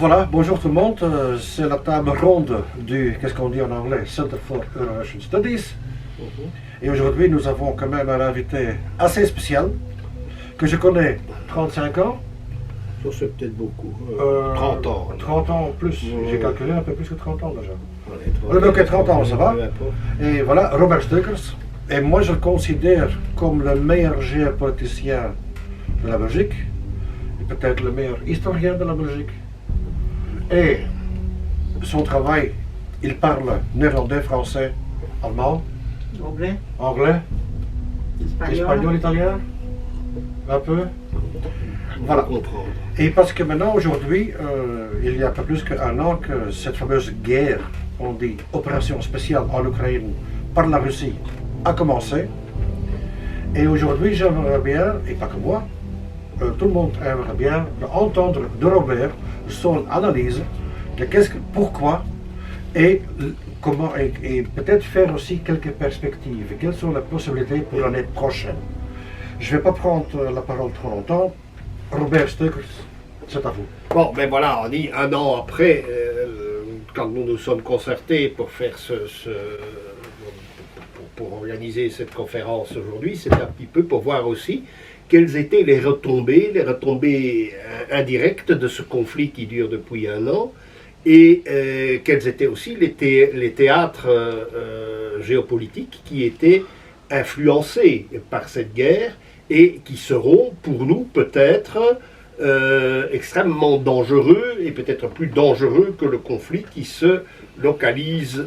voilà, bonjour tout le monde. C'est la table ronde du, qu'est-ce qu'on dit en anglais, Center for Euro-Russian Studies. Et aujourd'hui, nous avons quand même un invité assez spécial, que je connais 35 ans. Ça, c'est peut-être beaucoup. 30 ans. 30 ans en plus. J'ai calculé un peu plus que 30 ans déjà. Allez, Ok, 30 ans, ça va. Et voilà, Robert Stekers. Et moi, je le considère comme le meilleur géopoliticien de la Belgique. Et peut-être le meilleur historien de la Belgique. Et son travail, il parle néerlandais, français, allemand, anglais, espagnol, italien, un peu. Voilà. Et parce que maintenant, aujourd'hui, il y a un peu plus qu'un an que cette fameuse guerre, on dit opération spéciale en Ukraine par la Russie, a commencé. Et aujourd'hui, j'aimerais bien, et pas que moi, tout le monde aimerait bien entendre de Robert son analyse de pourquoi et comment, et peut-être faire aussi quelques perspectives. Et quelles sont les possibilités pour l'année prochaine. Je ne vais pas prendre la parole trop longtemps. Robert Stekers, c'est à vous. Bon, ben voilà, on dit un an après, quand nous nous sommes concertés pour faire pour organiser cette conférence aujourd'hui, c'est un petit peu pour voir aussi quelles étaient les retombées indirectes de ce conflit qui dure depuis un an, et quels étaient aussi les théâtres géopolitiques qui étaient influencés par cette guerre et qui seront pour nous peut-être extrêmement dangereux et peut-être plus dangereux que le conflit qui se localise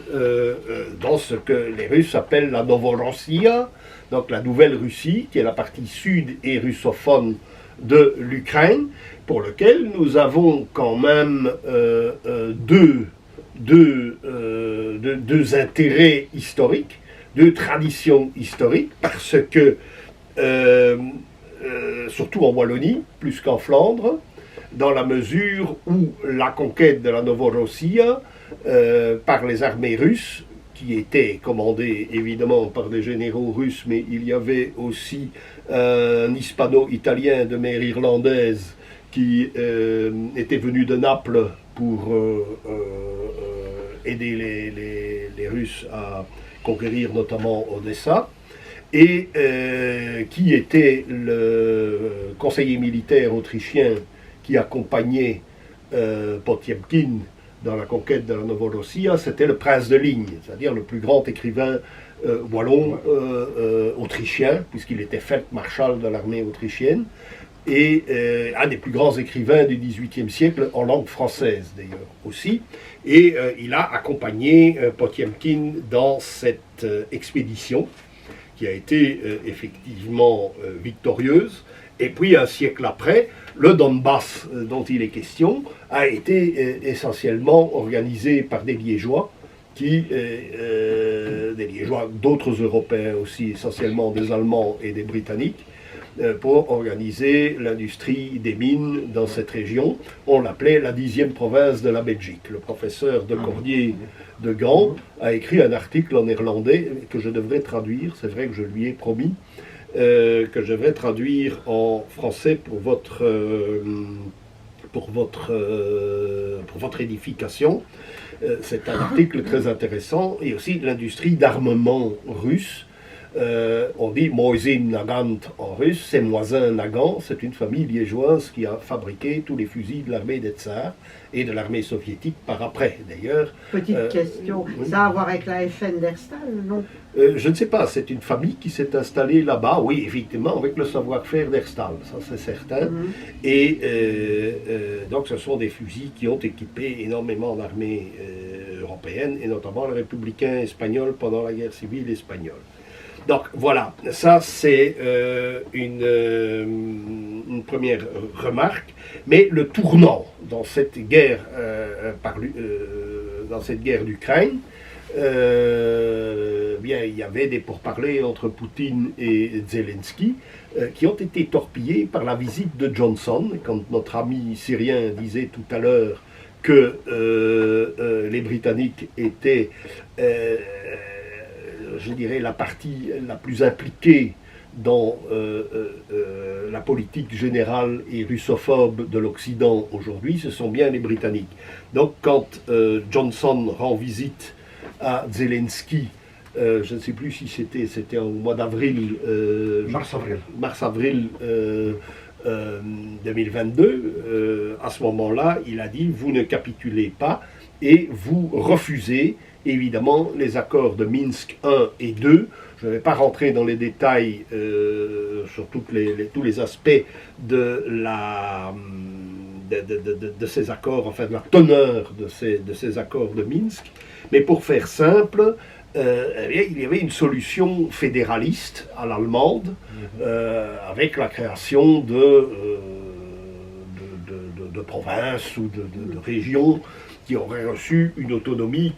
dans ce que les Russes appellent la Novorossiya, donc la Nouvelle-Russie, qui est la partie sud et russophone de l'Ukraine, pour lequel nous avons quand même deux intérêts historiques, deux traditions historiques, parce que surtout en Wallonie, plus qu'en Flandre, dans la mesure où la conquête de la Novorossiya par les armées russes, qui étaient commandées évidemment par des généraux russes, mais il y avait aussi un hispano-italien de mère irlandaise qui était venu de Naples pour aider les Russes à conquérir notamment Odessa, et qui était le conseiller militaire autrichien qui accompagnait Potiomkin dans la conquête de la Novorossiya, c'était le prince de Ligne, c'est-à-dire le plus grand écrivain wallon autrichien, puisqu'il était feldmarschall de l'armée autrichienne, et un des plus grands écrivains du XVIIIe siècle en langue française d'ailleurs aussi, et il a accompagné Potiomkin dans cette expédition qui a été effectivement victorieuse. Et puis un siècle après, le Donbass dont il est question a été essentiellement organisé par des Liégeois, des Liégeois, d'autres Européens aussi, essentiellement des Allemands et des Britanniques, pour organiser l'industrie des mines dans cette région. On l'appelait la 10e province de la Belgique. Le professeur de Cordier de Gand a écrit un article en néerlandais que je devrais traduire, c'est vrai que je lui ai promis, que je devrais traduire en français pour votre édification. C'est un article très intéressant, et aussi l'industrie d'armement russe. On dit Moisin Nagant en russe, c'est Moisin Nagant, c'est une famille liégeoise qui a fabriqué tous les fusils de l'armée des Tsars et de l'armée soviétique par après d'ailleurs. Petite question, ça a à voir avec la FN d'Herstal, non? Je ne sais pas, c'est une famille qui s'est installée là-bas, oui, effectivement, avec le savoir-faire d'Herstal, ça c'est certain. Et donc ce sont des fusils qui ont équipé énormément l'armée européenne, et notamment les républicains espagnols pendant la guerre civile espagnole. Donc voilà, ça c'est une première remarque, mais le tournant dans cette guerre, d'Ukraine, bien, il y avait des pourparlers entre Poutine et Zelensky qui ont été torpillés par la visite de Johnson. Quand notre ami syrien disait tout à l'heure que les Britanniques étaient je dirais, la partie la plus impliquée dans la politique générale et russophobe de l'Occident aujourd'hui, ce sont bien les Britanniques. Donc quand Johnson rend visite à Zelensky, je ne sais plus si c'était au mois d'avril, mars-avril 2022, à ce moment-là, il a dit « vous ne capitulez pas et vous refusez évidemment les accords de Minsk 1 et 2 ». Je ne vais pas rentrer dans les détails sur tous les aspects de ces accords, enfin de la teneur de ces accords de Minsk, mais pour faire simple, il y avait une solution fédéraliste à l'allemande, avec la création de provinces ou de régions qui auraient reçu une autonomie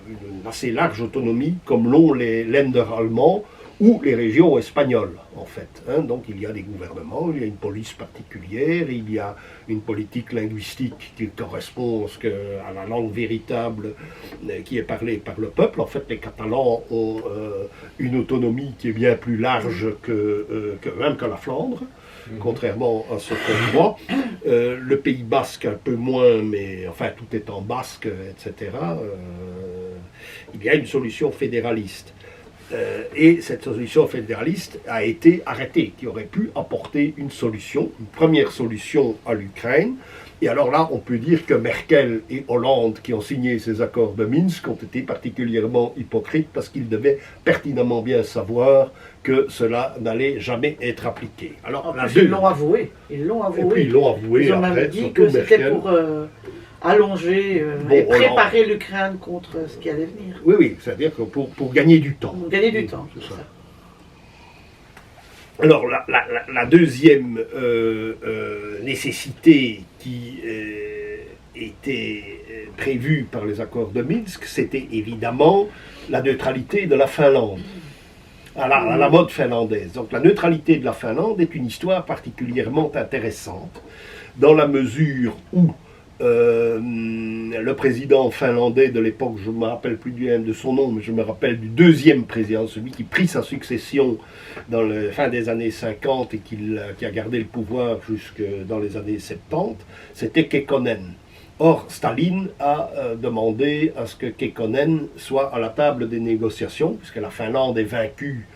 une assez large autonomie, comme l'ont les Länder allemands ou les régions espagnoles, en fait. Donc il y a des gouvernements, il y a une police particulière, il y a une politique linguistique qui correspond à la langue véritable qui est parlée par le peuple. En fait, les Catalans ont une autonomie qui est bien plus large même que la Flandre, contrairement à ce qu'on croit. Le Pays basque un peu moins, mais enfin tout est en basque, etc. Il y a une solution fédéraliste. Et cette solution fédéraliste a été arrêtée, qui aurait pu apporter une première solution à l'Ukraine. Et alors là, on peut dire que Merkel et Hollande, qui ont signé ces accords de Minsk, ont été particulièrement hypocrites parce qu'ils devaient pertinemment bien savoir que cela n'allait jamais être appliqué. Alors, ils l'ont avoué. Et puis ils l'ont avoué. Ils ont même dit que c'était pour allonger et préparer l'Ukraine contre ce qui allait venir. Oui, c'est-à-dire que pour gagner du temps. Pour gagner du temps, c'est ça. Alors, la deuxième nécessité qui était prévue par les accords de Minsk, c'était évidemment la neutralité de la Finlande, à la mode finlandaise. Donc, la neutralité de la Finlande est une histoire particulièrement intéressante, dans la mesure où le président finlandais de l'époque, je ne me rappelle plus de son nom, mais je me rappelle du deuxième président, celui qui prit sa succession dans la fin des années 50 et qui a gardé le pouvoir jusque dans les années 70, c'était Kekkonen. Or, Staline a demandé à ce que Kekkonen soit à la table des négociations, puisque la Finlande est vaincue,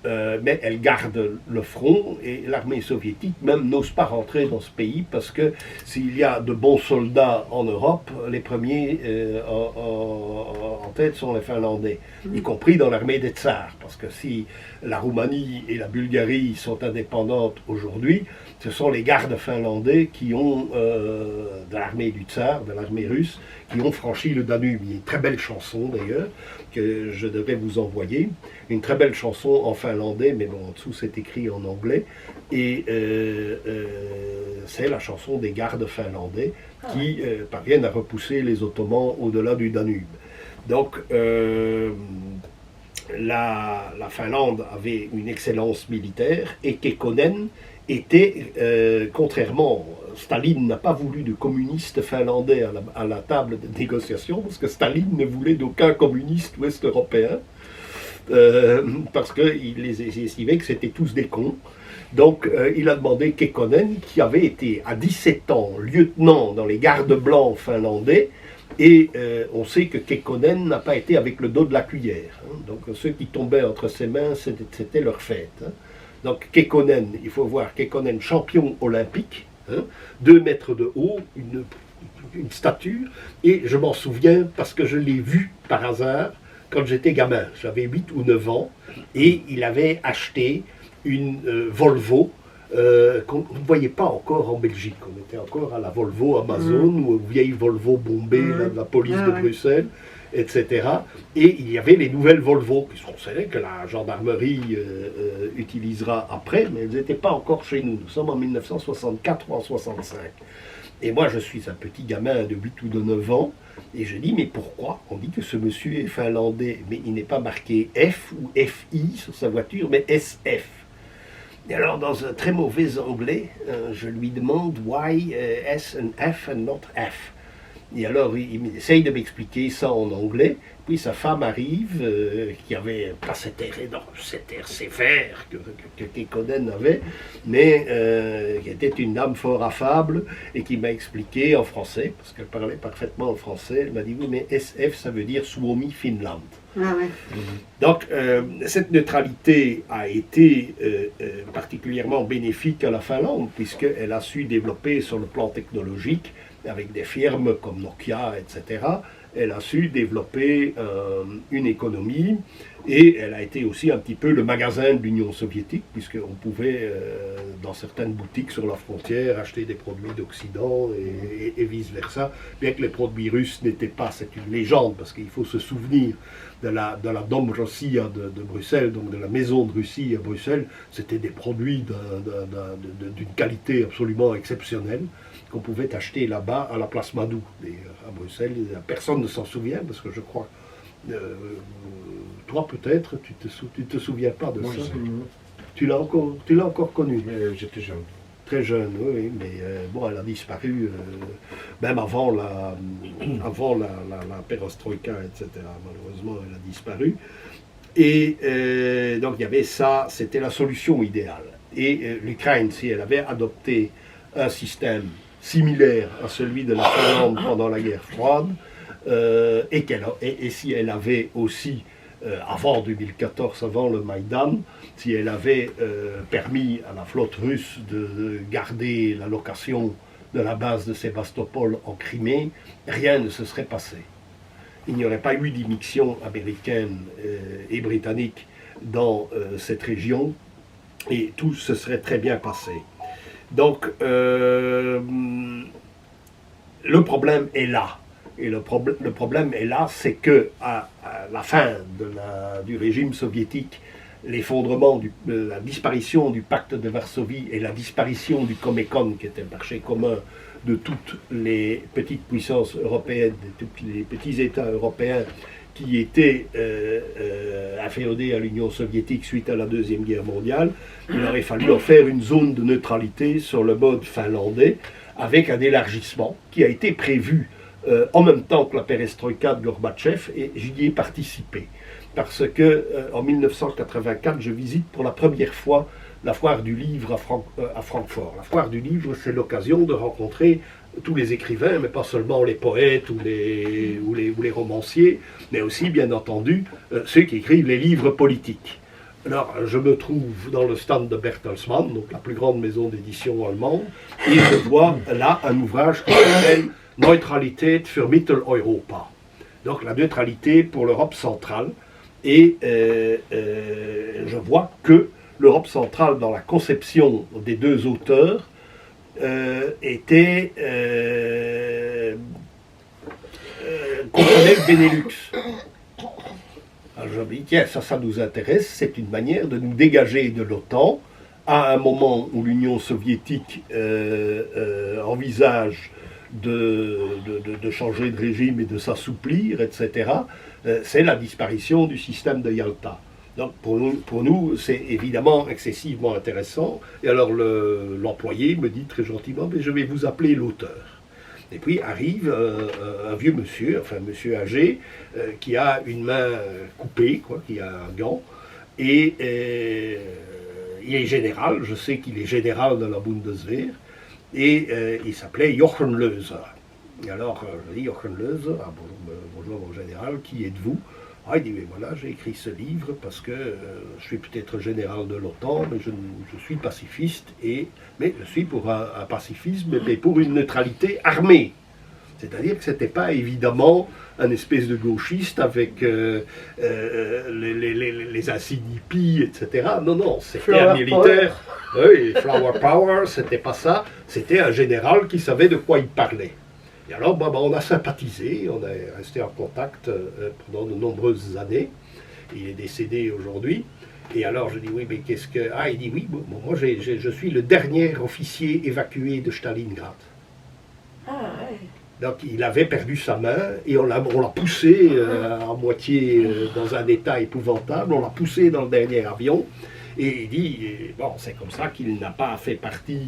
mais elle garde le front, et l'armée soviétique même n'ose pas rentrer dans ce pays, parce que s'il y a de bons soldats en Europe, les premiers en tête sont les Finlandais, y compris dans l'armée des tsars, parce que si la Roumanie et la Bulgarie sont indépendantes aujourd'hui, ce sont les gardes finlandais qui ont, de l'armée du tsar, de l'armée russe, qui ont franchi le Danube. Il y a une très belle chanson d'ailleurs, que je devrais vous envoyer, une très belle chanson en finlandais, mais bon, en dessous c'est écrit en anglais, et c'est la chanson des gardes finlandais qui parviennent à repousser les Ottomans au-delà du Danube. Donc, la Finlande avait une excellence militaire, et Kekkonen était, contrairement, Staline n'a pas voulu de communistes finlandais à la table de négociation, parce que Staline ne voulait d'aucun communiste ouest-européen, parce qu'il estimait que c'était tous des cons. Donc il a demandé Kekkonen, qui avait été à 17 ans lieutenant dans les gardes blancs finlandais, et on sait que Kekkonen n'a pas été avec le dos de la cuillère. Donc ceux qui tombaient entre ses mains, c'était leur fête. Donc Kekkonen, il faut voir Kekkonen champion olympique, 2 mètres de haut, une stature, et je m'en souviens parce que je l'ai vu par hasard quand j'étais gamin. J'avais 8 ou 9 ans, et il avait acheté une Volvo qu'on ne voyait pas encore en Belgique. On était encore à la Volvo Amazon, ou aux vieilles Volvo bombées de la police de Bruxelles, etc. Et il y avait les nouvelles Volvo, qui sont celles que la gendarmerie utilisera après, mais elles n'étaient pas encore chez nous. Nous sommes en 1964 ou en 65. Et moi, je suis un petit gamin de 8 ou de 9 ans, et je dis, mais pourquoi on dit que ce monsieur est finlandais, mais il n'est pas marqué F ou FI sur sa voiture, mais SF. Et alors, dans un très mauvais anglais, je lui demande « Why S and F and not F ?» Et alors, il essaye de m'expliquer ça en anglais. Puis sa femme arrive, qui avait pas cet air sévère que Kekkonen avait, mais qui était une dame fort affable et qui m'a expliqué en français, parce qu'elle parlait parfaitement en français. Elle m'a dit oui, mais SF, ça veut dire Suomi Finland. Ah ouais. Donc, cette neutralité a été particulièrement bénéfique à la Finlande, puisqu'elle a su développer sur le plan technologique, avec des firmes comme Nokia, etc., elle a su développer une économie et elle a été aussi un petit peu le magasin de l'Union soviétique, puisqu'on pouvait, dans certaines boutiques sur la frontière, acheter des produits d'Occident et vice-versa, bien que les produits russes n'étaient pas, c'est une légende, parce qu'il faut se souvenir de la Dom Rossia de Bruxelles, donc de la maison de Russie à Bruxelles, c'était des produits d'une qualité absolument exceptionnelle, qu'on pouvait acheter là-bas à la place Madou. Et à Bruxelles, personne ne s'en souvient, parce que je crois, toi peut-être, tu te souviens pas de Moi, ça. je sais. Tu l'as encore connu. Mais j'étais jeune. Très jeune, oui, mais bon, elle a disparu même avant la perestroïka, etc. Malheureusement, elle a disparu. Et donc il y avait ça, c'était la solution idéale. Et l'Ukraine, si elle avait adopté un système similaire à celui de la Finlande pendant la guerre froide, et si elle avait aussi, avant 2014, avant le Maïdan, si elle avait permis à la flotte russe de garder la location de la base de Sébastopol en Crimée, rien ne se serait passé. Il n'y aurait pas eu d'immixtion américaine et britannique dans cette région, et tout se serait très bien passé. Donc, le problème est là. Et le problème est là, c'est que à la fin du régime soviétique, l'effondrement, la disparition du pacte de Varsovie et la disparition du Comecon, qui était le marché commun de toutes les petites puissances européennes, de tous les petits États européens qui étaient inféodés à l'Union soviétique suite à la Deuxième Guerre mondiale, il aurait fallu en faire une zone de neutralité sur le mode finlandais, avec un élargissement qui a été prévu en même temps que la perestroïka de Gorbatchev, et j'y ai participé. Parce que en 1984, je visite pour la première fois la foire du livre à Francfort. La foire du livre, c'est l'occasion de rencontrer tous les écrivains, mais pas seulement les poètes ou les romanciers, mais aussi, bien entendu, ceux qui écrivent les livres politiques. Alors, je me trouve dans le stand de Bertelsmann, donc la plus grande maison d'édition allemande, et je vois là un ouvrage qui s'appelle Neutralität für Mitteleuropa. Donc, la neutralité pour l'Europe centrale. Et je vois que l'Europe centrale, dans la conception des deux auteurs, comprenait le Benelux. Alors je me dis, tiens, ça nous intéresse, c'est une manière de nous dégager de l'OTAN à un moment où l'Union soviétique envisage de changer de régime et de s'assouplir, etc. C'est la disparition du système de Yalta. Donc pour nous c'est évidemment excessivement intéressant. Et alors l'employé me dit très gentiment, mais je vais vous appeler l'auteur. Et puis arrive un vieux monsieur, enfin un monsieur âgé, qui a une main coupée, qui a un gant, et il est général, je sais qu'il est général de la Bundeswehr, et il s'appelait Jochen Löser. Et alors je dis, Jochen Löser, bonjour mon général, qui êtes-vous? Il dit, mais voilà, j'ai écrit ce livre parce que je suis peut-être général de l'OTAN, mais je suis pacifiste, mais je suis pour un pacifisme, mais pour une neutralité armée. C'est-à-dire que ce n'était pas évidemment un espèce de gauchiste avec les insignes hippies, etc. Non, c'était un militaire. Oui, Flower Power, c'était pas ça. C'était un général qui savait de quoi il parlait. Et alors, on a sympathisé, on est resté en contact pendant de nombreuses années. Il est décédé aujourd'hui. Et alors, je dis, oui, mais qu'est-ce que... il dit, oui, moi, je suis le dernier officier évacué de Stalingrad. Ouais. Donc, il avait perdu sa main et on l'a poussé à moitié dans un état épouvantable. On l'a poussé dans le dernier avion. Et il dit, c'est comme ça qu'il n'a pas fait partie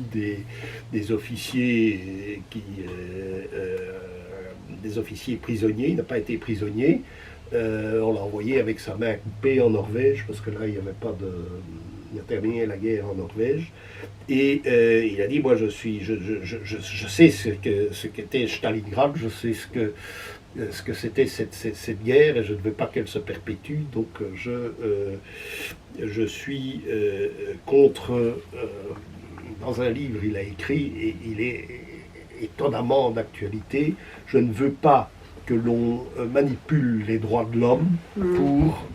des officiers des officiers prisonniers, il n'a pas été prisonnier. On l'a envoyé avec sa main coupée en Norvège, parce que là, il n'y avait pas de... Il a terminé la guerre en Norvège. Et il a dit, moi, je sais ce qu'était Stalingrad, je sais ce que c'était cette guerre, et je ne veux pas qu'elle se perpétue, donc je suis contre... dans un livre, il a écrit, et il est étonnamment d'actualité, je ne veux pas que l'on manipule les droits de l'homme pour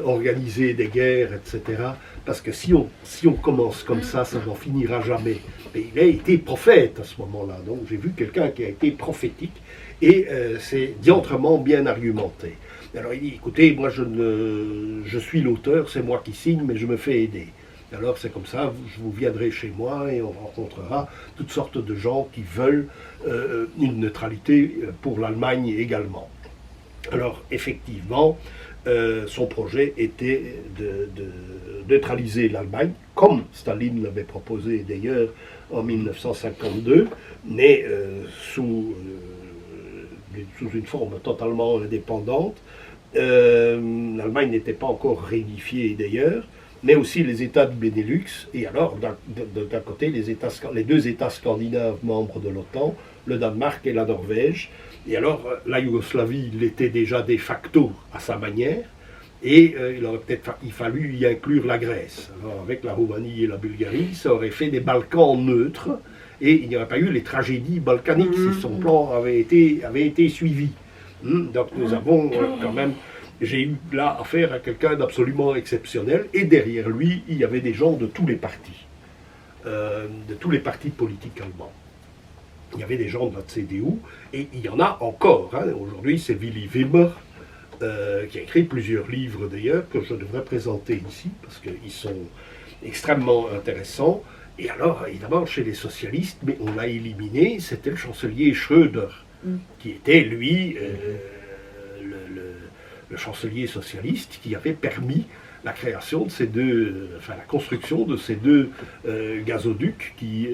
organiser des guerres, etc. Parce que si on commence comme ça n'en finira jamais. Mais il a été prophète à ce moment-là, donc j'ai vu quelqu'un qui a été prophétique, et c'est diantrement bien argumenté. Alors il dit, écoutez, moi je suis l'auteur, c'est moi qui signe, mais je me fais aider. Alors c'est comme ça, vous viendrez chez moi et on rencontrera toutes sortes de gens qui veulent une neutralité pour l'Allemagne également. Alors effectivement, son projet était de neutraliser l'Allemagne, comme Staline l'avait proposé d'ailleurs en 1952, mais sous une forme totalement indépendante. L'Allemagne n'était pas encore réunifiée d'ailleurs, mais aussi les États du Benelux, et alors d'un côté les deux États scandinaves membres de l'OTAN, le Danemark et la Norvège. Et alors la Yougoslavie l'était déjà de facto à sa manière, et il aurait peut-être fallu y inclure la Grèce. Alors avec la Roumanie et la Bulgarie, ça aurait fait des Balkans neutres, et il n'y aurait pas eu les tragédies balkaniques si son plan avait été suivi. Donc nous avons quand même... J'ai eu là affaire à quelqu'un d'absolument exceptionnel, et derrière lui, il y avait des gens de tous les partis politiques allemands. Il y avait des gens de la CDU, et il y en a encore. Aujourd'hui, c'est Willy Wimmer, qui a écrit plusieurs livres d'ailleurs, que je devrais présenter ici, parce qu'ils sont extrêmement intéressants. Et alors, évidemment, chez les socialistes, mais on l'a éliminé, c'était le chancelier Schröder, qui était, lui... le chancelier socialiste qui avait permis la création de la construction de ces deux gazoducs qui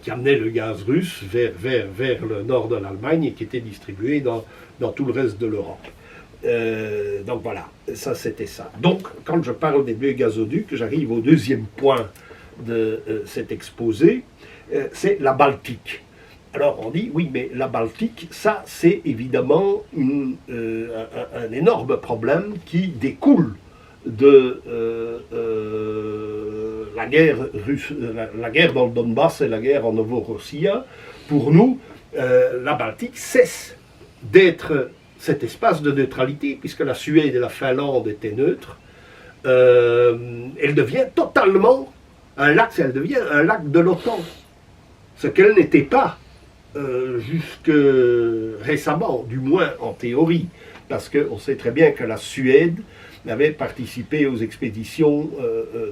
amenaient le gaz russe vers le nord de l'Allemagne et qui étaient distribués dans tout le reste de l'Europe. Donc voilà, ça c'était ça. Donc quand je parle des deux gazoducs, j'arrive au deuxième point de cet exposé, c'est la Baltique. Alors on dit, oui, mais la Baltique, ça c'est évidemment un énorme problème qui découle de la guerre russe, la guerre dans le Donbass et la guerre en Novorossia. Pour nous, la Baltique cesse d'être cet espace de neutralité, puisque la Suède et la Finlande étaient neutres. Elle devient totalement un lac, elle devient un lac de l'OTAN, ce qu'elle n'était pas jusque récemment, du moins en théorie, parce qu'on sait très bien que la Suède avait participé aux expéditions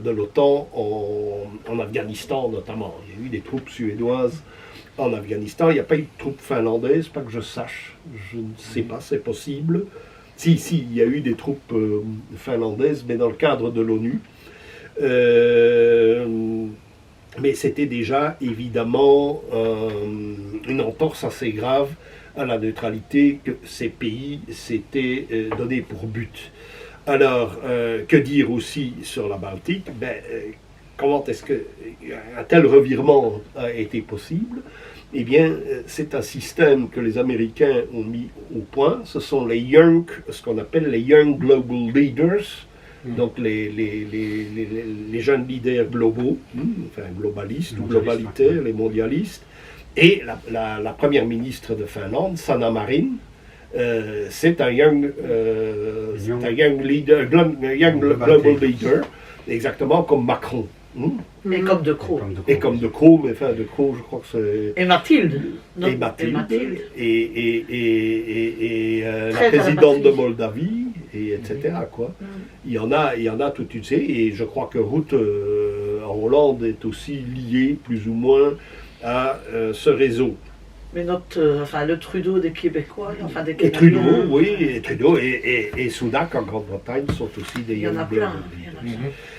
de l'OTAN en Afghanistan notamment. Il y a eu des troupes suédoises en Afghanistan, il n'y a pas eu de troupes finlandaises, pas que je sache, je ne sais pas, c'est possible. Si, il y a eu des troupes finlandaises, mais dans le cadre de l'ONU. Mais c'était déjà évidemment une entorse assez grave à la neutralité que ces pays s'étaient donné pour but. Alors, que dire aussi sur la Baltique? Comment est-ce qu'un tel revirement a été possible? Eh bien, c'est un système que les Américains ont mis au point. Ce sont ce qu'on appelle les Young Global Leaders, donc les jeunes leaders globaux, enfin globalistes ou globalitaires, les mondialistes, et la première ministre de Finlande, Sanna Marin, c'est un young global leader, exactement comme Macron. Et comme De Croo. Et comme De Croo, mais enfin De Croo, je crois que c'est... Et Mathilde. Et Mathilde. Et la présidente de Moldavie, et etc. Quoi. Il y en a toute une série, et je crois que Rutte en Hollande est aussi lié plus ou moins à ce réseau. Mais le Trudeau des Québécois, enfin des Et Canadiens. Trudeau, oui, et Trudeau et Sunak en Grande-Bretagne sont aussi des... Il y en a plein.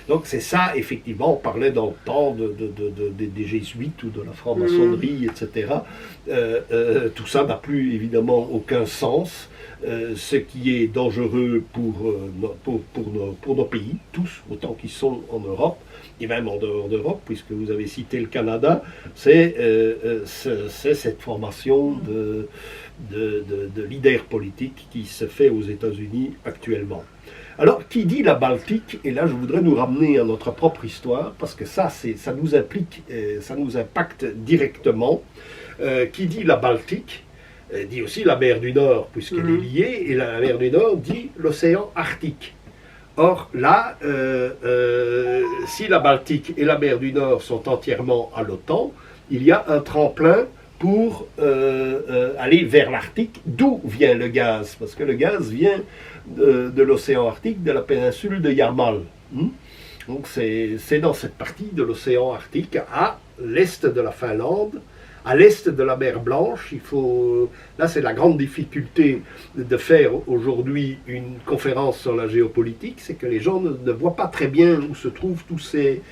Donc c'est ça, effectivement, on parlait dans le temps des jésuites ou de la franc-maçonnerie, etc. Tout ça n'a plus évidemment aucun sens. Ce qui est dangereux pour nos pays, tous, autant qu'ils sont en Europe, et même en dehors d'Europe, puisque vous avez cité le Canada, c'est cette formation de leader politique qui se fait aux États-Unis actuellement. Alors, qui dit la Baltique, et là je voudrais nous ramener à notre propre histoire, parce que ça nous implique, ça nous impacte directement, qui dit la Baltique, dit aussi la mer du Nord, puisqu'elle est liée, et la mer du Nord dit l'océan Arctique. Or là, si la Baltique et la mer du Nord sont entièrement à l'OTAN, il y a un tremplin pour aller vers l'Arctique, d'où vient le gaz, parce que le gaz vient de l'océan Arctique, de la péninsule de Yamal. Donc c'est dans cette partie de l'océan Arctique, à l'est de la Finlande, à l'est de la mer Blanche. Là, c'est la grande difficulté de faire aujourd'hui une conférence sur la géopolitique, c'est que les gens ne voient pas très bien où se trouvent tous ces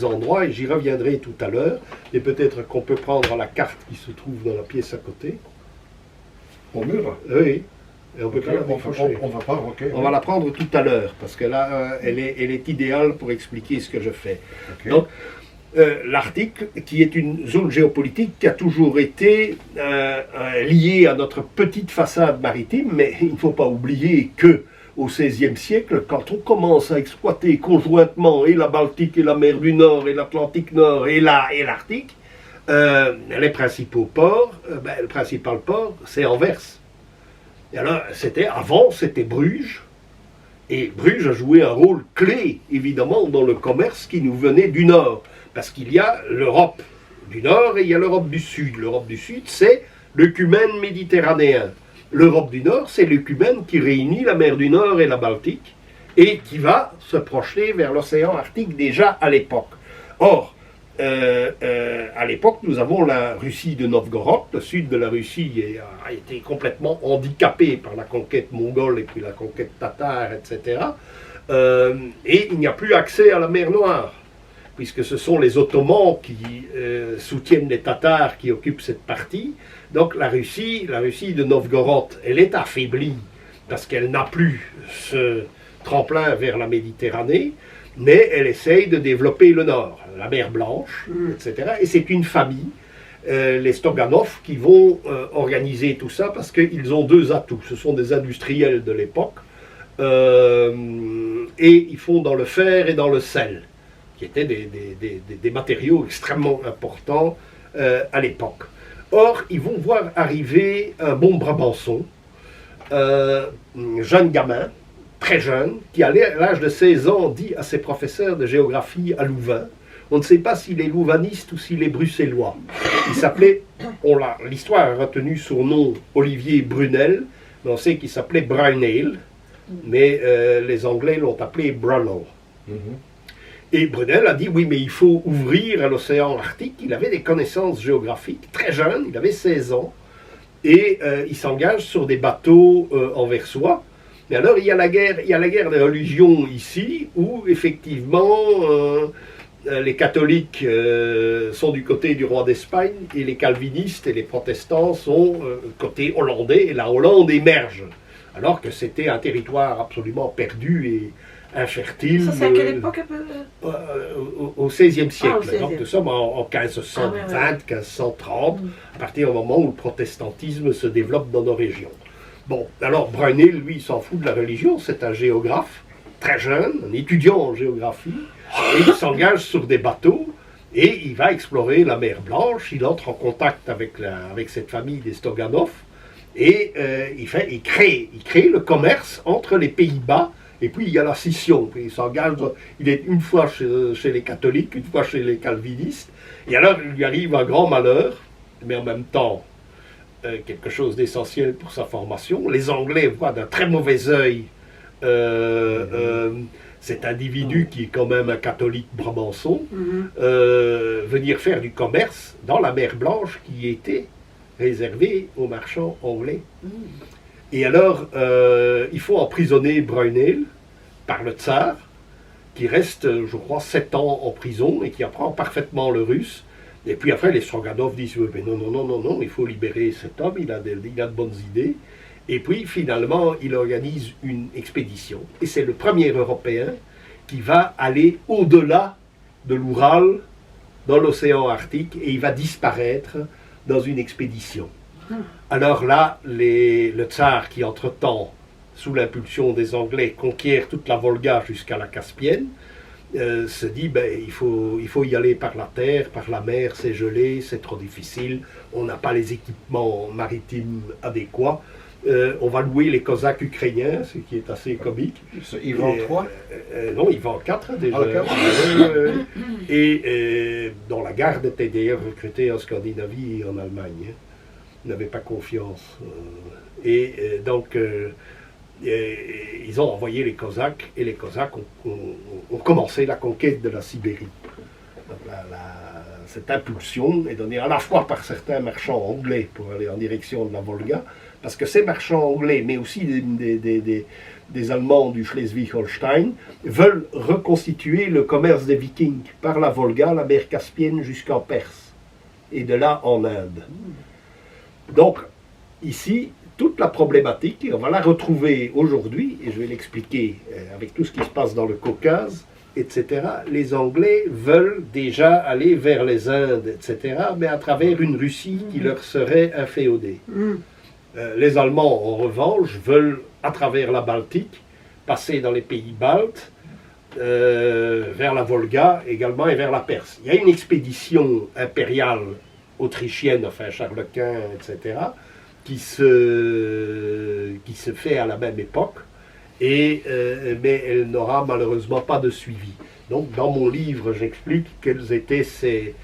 endroits, et j'y reviendrai tout à l'heure, et peut-être qu'on peut prendre la carte qui se trouve dans la pièce à côté. Au mur? Oui. Et on peut Okay, on va pas, okay, on va la prendre tout à l'heure, parce que là, elle est idéale pour expliquer ce que je fais. Okay. Donc, l'Arctique, qui est une zone géopolitique qui a toujours été liée à notre petite façade maritime, mais il ne faut pas oublier que au XVIe siècle, quand on commence à exploiter conjointement et la Baltique et la mer du Nord et l'Atlantique Nord et l'Arctique, les principaux ports, le principal port, c'est Anvers. Et alors, avant, c'était Bruges, et Bruges a joué un rôle clé, évidemment, dans le commerce qui nous venait du Nord. Parce qu'il y a l'Europe du Nord et il y a l'Europe du Sud. L'Europe du Sud, c'est l'œcumène méditerranéen. L'Europe du Nord, c'est l'œcumène qui réunit la mer du Nord et la Baltique et qui va se projeter vers l'océan Arctique déjà à l'époque. Or, à l'époque, nous avons la Russie de Novgorod. Le sud de la Russie a été complètement handicapé par la conquête mongole et puis la conquête tatare, etc. Et il n'y a plus accès à la mer Noire, puisque ce sont les Ottomans qui soutiennent les Tatars qui occupent cette partie. Donc la Russie de Novgorod, elle est affaiblie parce qu'elle n'a plus ce tremplin vers la Méditerranée, mais elle essaye de développer le nord, la mer Blanche, etc. Et c'est une famille, les Stoganov, qui vont organiser tout ça parce qu'ils ont deux atouts. Ce sont des industriels de l'époque, et ils font dans le fer et dans le sel, qui étaient des matériaux extrêmement importants à l'époque. Or, ils vont voir arriver un bon Brabançon, jeune gamin, très jeune, qui à l'âge de 16 ans dit à ses professeurs de géographie à Louvain, on ne sait pas s'il est louvaniste ou s'il est bruxellois. Il s'appelait, l'histoire a retenu son nom Olivier Brunel, mais on sait qu'il s'appelait Brunel, mais les Anglais l'ont appelé Brunel. Et Brunel a dit, oui, mais il faut ouvrir à l'océan Arctique. Il avait des connaissances géographiques, très jeune, il avait 16 ans, et il s'engage sur des bateaux anversois. Mais alors, il y a la guerre des religions ici, où effectivement, les catholiques sont du côté du roi d'Espagne, et les calvinistes et les protestants sont côté hollandais, et la Hollande émerge, alors que c'était un territoire absolument perdu et infertile. Ça, c'est à quelle époque un peu au XVIe siècle. Au 16e. Donc nous sommes en 1520, 1530, à partir du moment où le protestantisme se développe dans nos régions. Bon, alors Brunel, lui, il s'en fout de la religion, c'est un géographe, très jeune, un étudiant en géographie, et il s'engage sur des bateaux, et il va explorer la mer Blanche, il entre en contact avec cette famille des Stoganov, et il crée le commerce entre les Pays-Bas. Et puis il y a la scission, il s'engage, il est une fois chez les catholiques, une fois chez les calvinistes, et alors il lui arrive un grand malheur, mais en même temps quelque chose d'essentiel pour sa formation. Les Anglais voient d'un très mauvais œil cet individu qui est quand même un catholique brabançon, venir faire du commerce dans la mer Blanche qui était réservée aux marchands anglais. Et alors, il faut emprisonner Brunel par le tsar, qui reste, je crois, 7 ans en prison et qui apprend parfaitement le russe. Et puis après, les Stroganov disent mais non, il faut libérer cet homme, il a de bonnes idées. Et puis finalement, il organise une expédition. Et c'est le premier Européen qui va aller au-delà de l'Oural, dans l'océan Arctique, et il va disparaître dans une expédition. Alors là, le tsar qui entre-temps, sous l'impulsion des Anglais, conquiert toute la Volga jusqu'à la Caspienne, se dit il faut y aller par la terre, par la mer, c'est gelé, c'est trop difficile, on n'a pas les équipements maritimes adéquats, on va louer les Cosaques ukrainiens, ce qui est assez comique. Ils vendent 3 Non, ils vendent 4 déjà. Dont la garde était d'ailleurs recrutée en Scandinavie et en Allemagne. Ils n'avaient pas confiance. Donc, ils ont envoyé les Cosaques, et les Cosaques ont commencé la conquête de la Sibérie. Donc, cette impulsion est donnée à la fois par certains marchands anglais pour aller en direction de la Volga, parce que ces marchands anglais, mais aussi des Allemands du Schleswig-Holstein, veulent reconstituer le commerce des Vikings par la Volga, la mer Caspienne jusqu'en Perse, et de là en Inde. Donc, ici, toute la problématique, et on va la retrouver aujourd'hui, et je vais l'expliquer avec tout ce qui se passe dans le Caucase, etc. Les Anglais veulent déjà aller vers les Indes, etc., mais à travers une Russie qui leur serait inféodée. Les Allemands, en revanche, veulent, à travers la Baltique, passer dans les pays baltes, vers la Volga également et vers la Perse. Il y a une expédition impériale autrichienne, enfin Charles Quint, etc., qui se fait à la même époque, mais elle n'aura malheureusement pas de suivi. Donc dans mon livre, j'explique quels étaient ces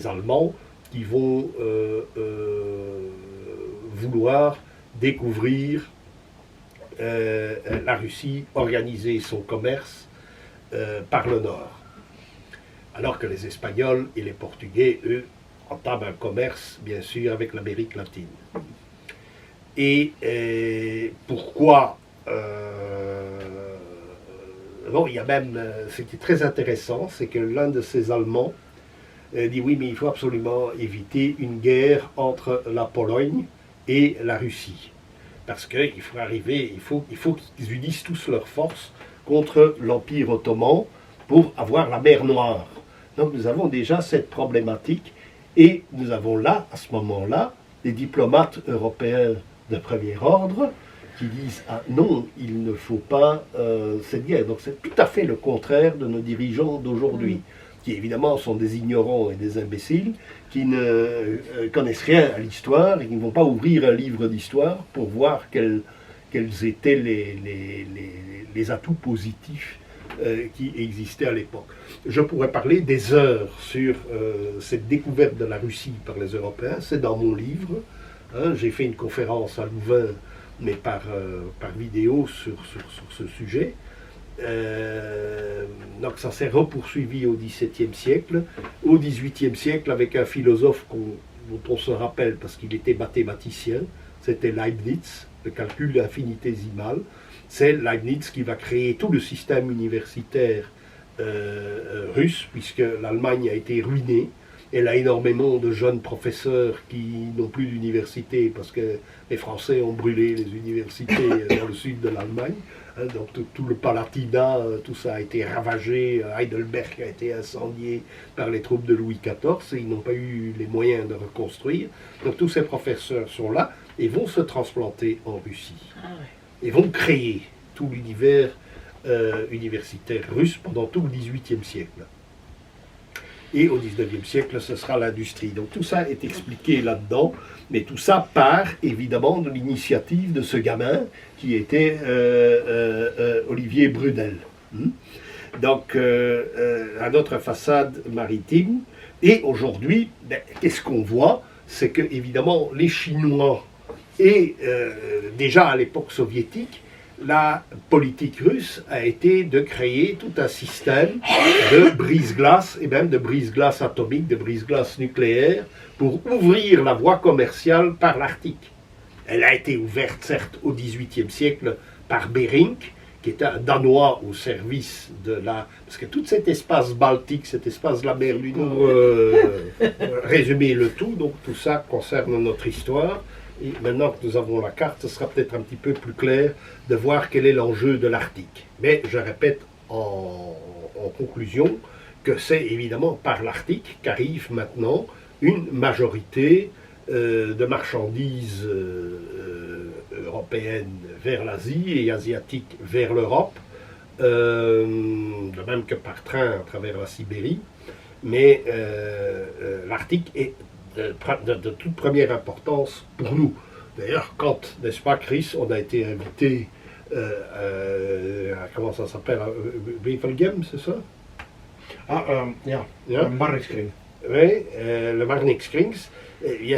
Allemands qui vont vouloir découvrir la Russie, organiser son commerce par le nord. Alors que les Espagnols et les Portugais, eux, entament un commerce, bien sûr, avec l'Amérique latine. Et pourquoi il y a même, ce qui est très intéressant, c'est que l'un de ces Allemands dit oui, mais il faut absolument éviter une guerre entre la Pologne et la Russie. Parce qu'il faut arriver, il faut qu'ils unissent tous leurs forces contre l'Empire ottoman pour avoir la mer Noire. Donc nous avons déjà cette problématique, et nous avons là, à ce moment-là, des diplomates européens de premier ordre qui disent « Ah non, il ne faut pas cette guerre ». Donc c'est tout à fait le contraire de nos dirigeants d'aujourd'hui, qui évidemment sont des ignorants et des imbéciles, qui ne connaissent rien à l'histoire et qui ne vont pas ouvrir un livre d'histoire pour voir quels étaient les atouts positifs qui existaient à l'époque. Je pourrais parler des heures sur cette découverte de la Russie par les Européens, c'est dans mon livre. J'ai fait une conférence à Louvain, mais par vidéo sur ce sujet. Donc ça s'est repoursuivi au XVIIe siècle, au XVIIIe siècle avec un philosophe dont on se rappelle parce qu'il était mathématicien, c'était Leibniz, le calcul infinitésimal. C'est Leibniz qui va créer tout le système universitaire russe, puisque l'Allemagne a été ruinée. Elle a énormément de jeunes professeurs qui n'ont plus d'université parce que les Français ont brûlé les universités dans le sud de l'Allemagne. Donc tout le Palatinat, tout ça a été ravagé. Heidelberg a été incendié par les troupes de Louis XIV et ils n'ont pas eu les moyens de reconstruire. Donc tous ces professeurs sont là et vont se transplanter en Russie. Et vont créer tout l'univers universitaire russe pendant tout le XVIIIe siècle. Et au XIXe siècle, ce sera l'industrie. Donc tout ça est expliqué là-dedans, mais tout ça part évidemment de l'initiative de ce gamin qui était Olivier Brunel. Donc à notre façade maritime. Et aujourd'hui, qu'est-ce qu'on voit? C'est que évidemment les Chinois et déjà à l'époque soviétique, la politique russe a été de créer tout un système de brise-glace, et même de brise-glace atomique, de brise-glace nucléaire, pour ouvrir la voie commerciale par l'Arctique. Elle a été ouverte, certes, au XVIIIe siècle par Bering, qui était un Danois au service de la... Parce que tout cet espace baltique, cet espace de la mer du Nord, résumer le tout, donc tout ça concerne notre histoire. Et maintenant que nous avons la carte, ce sera peut-être un petit peu plus clair de voir quel est l'enjeu de l'Arctique. Mais je répète en conclusion que c'est évidemment par l'Arctique qu'arrive maintenant une majorité de marchandises européennes vers l'Asie et asiatiques vers l'Europe, de même que par train à travers la Sibérie. Mais l'Arctique est de toute première importance pour nous. D'ailleurs, quand, n'est-ce pas, Chris, on a été invité comment ça s'appelle, Wevelgem, c'est ça? Le Marnixkring. Oui, le Marnixkrings,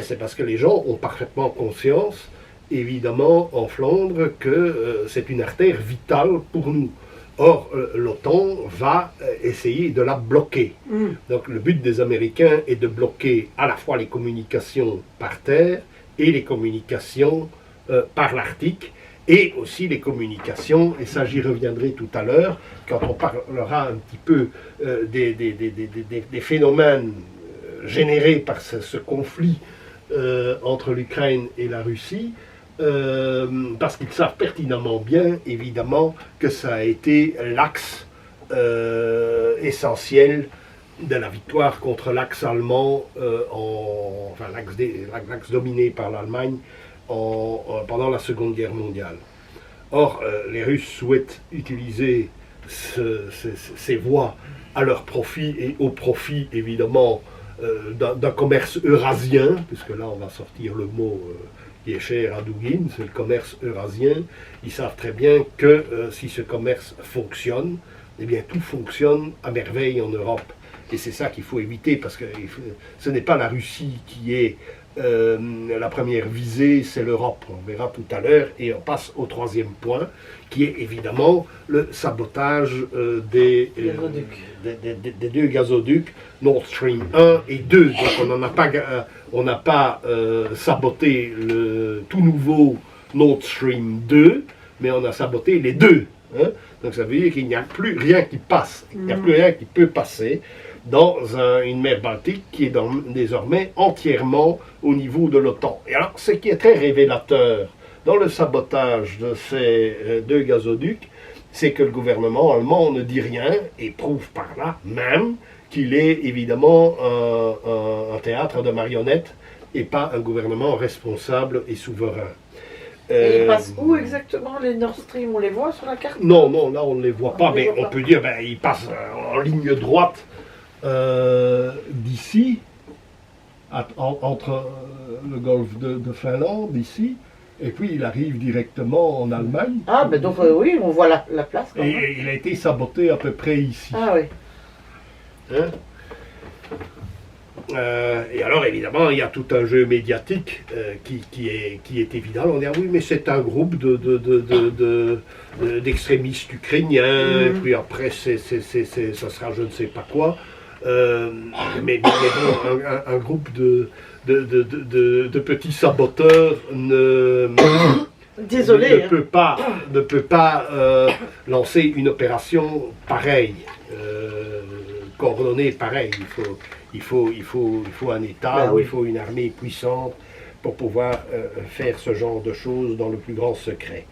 c'est parce que les gens ont parfaitement conscience, évidemment, en Flandre, que c'est une artère vitale pour nous. Or, l'OTAN va essayer de la bloquer. Donc, le but des Américains est de bloquer à la fois les communications par terre et les communications par l'Arctique, et aussi les communications, et ça j'y reviendrai tout à l'heure, quand on parlera un petit peu des phénomènes générés par ce conflit entre l'Ukraine et la Russie, parce qu'ils savent pertinemment bien, évidemment, que ça a été l'axe essentiel de la victoire contre l'axe allemand, enfin l'axe dominé par l'Allemagne pendant la Seconde Guerre mondiale. Or, les Russes souhaitent utiliser ces voies à leur profit et au profit, évidemment, d'un commerce eurasien, puisque là, on va sortir le mot qui est cher à Dugin, c'est le commerce eurasien. Ils savent très bien que si ce commerce fonctionne, eh bien, tout fonctionne à merveille en Europe. Et c'est ça qu'il faut éviter, parce que ce n'est pas la Russie qui est la première visée, c'est l'Europe. On verra tout à l'heure, et on passe au troisième point, qui est évidemment le sabotage des deux gazoducs, Nord Stream 1 et 2. Donc on n'a pas saboté le tout nouveau Nord Stream 2, mais on a saboté les deux. Hein. Donc ça veut dire qu'il n'y a plus rien qui passe, il n'y a plus rien qui peut passer dans une mer Baltique qui est désormais entièrement au niveau de l'OTAN. Et alors, ce qui est très révélateur dans le sabotage de ces deux gazoducs, c'est que le gouvernement allemand ne dit rien et prouve par là même qu'il est évidemment un théâtre de marionnettes et pas un gouvernement responsable et souverain. Et ils passent où exactement les Nord Stream? On les voit sur la carte? Non, là on ne les voit pas, mais on peut dire ils passent en ligne droite d'ici, entre le golfe de Finlande, ici, et puis il arrive directement en Allemagne. Ah, ben donc oui, on voit la place quand même. Et il a été saboté à peu près ici. Ah oui. Hein? Et alors évidemment il y a tout un jeu médiatique qui est évident. On dit ah oui mais c'est un groupe d'extrémistes ukrainiens, et puis après ça sera je ne sais pas quoi. Mais un groupe de petits saboteurs Désolé, ne peut pas lancer une opération pareille, coordonnée pareille. Il faut un État, il faut une armée puissante pour pouvoir faire ce genre de choses dans le plus grand secret.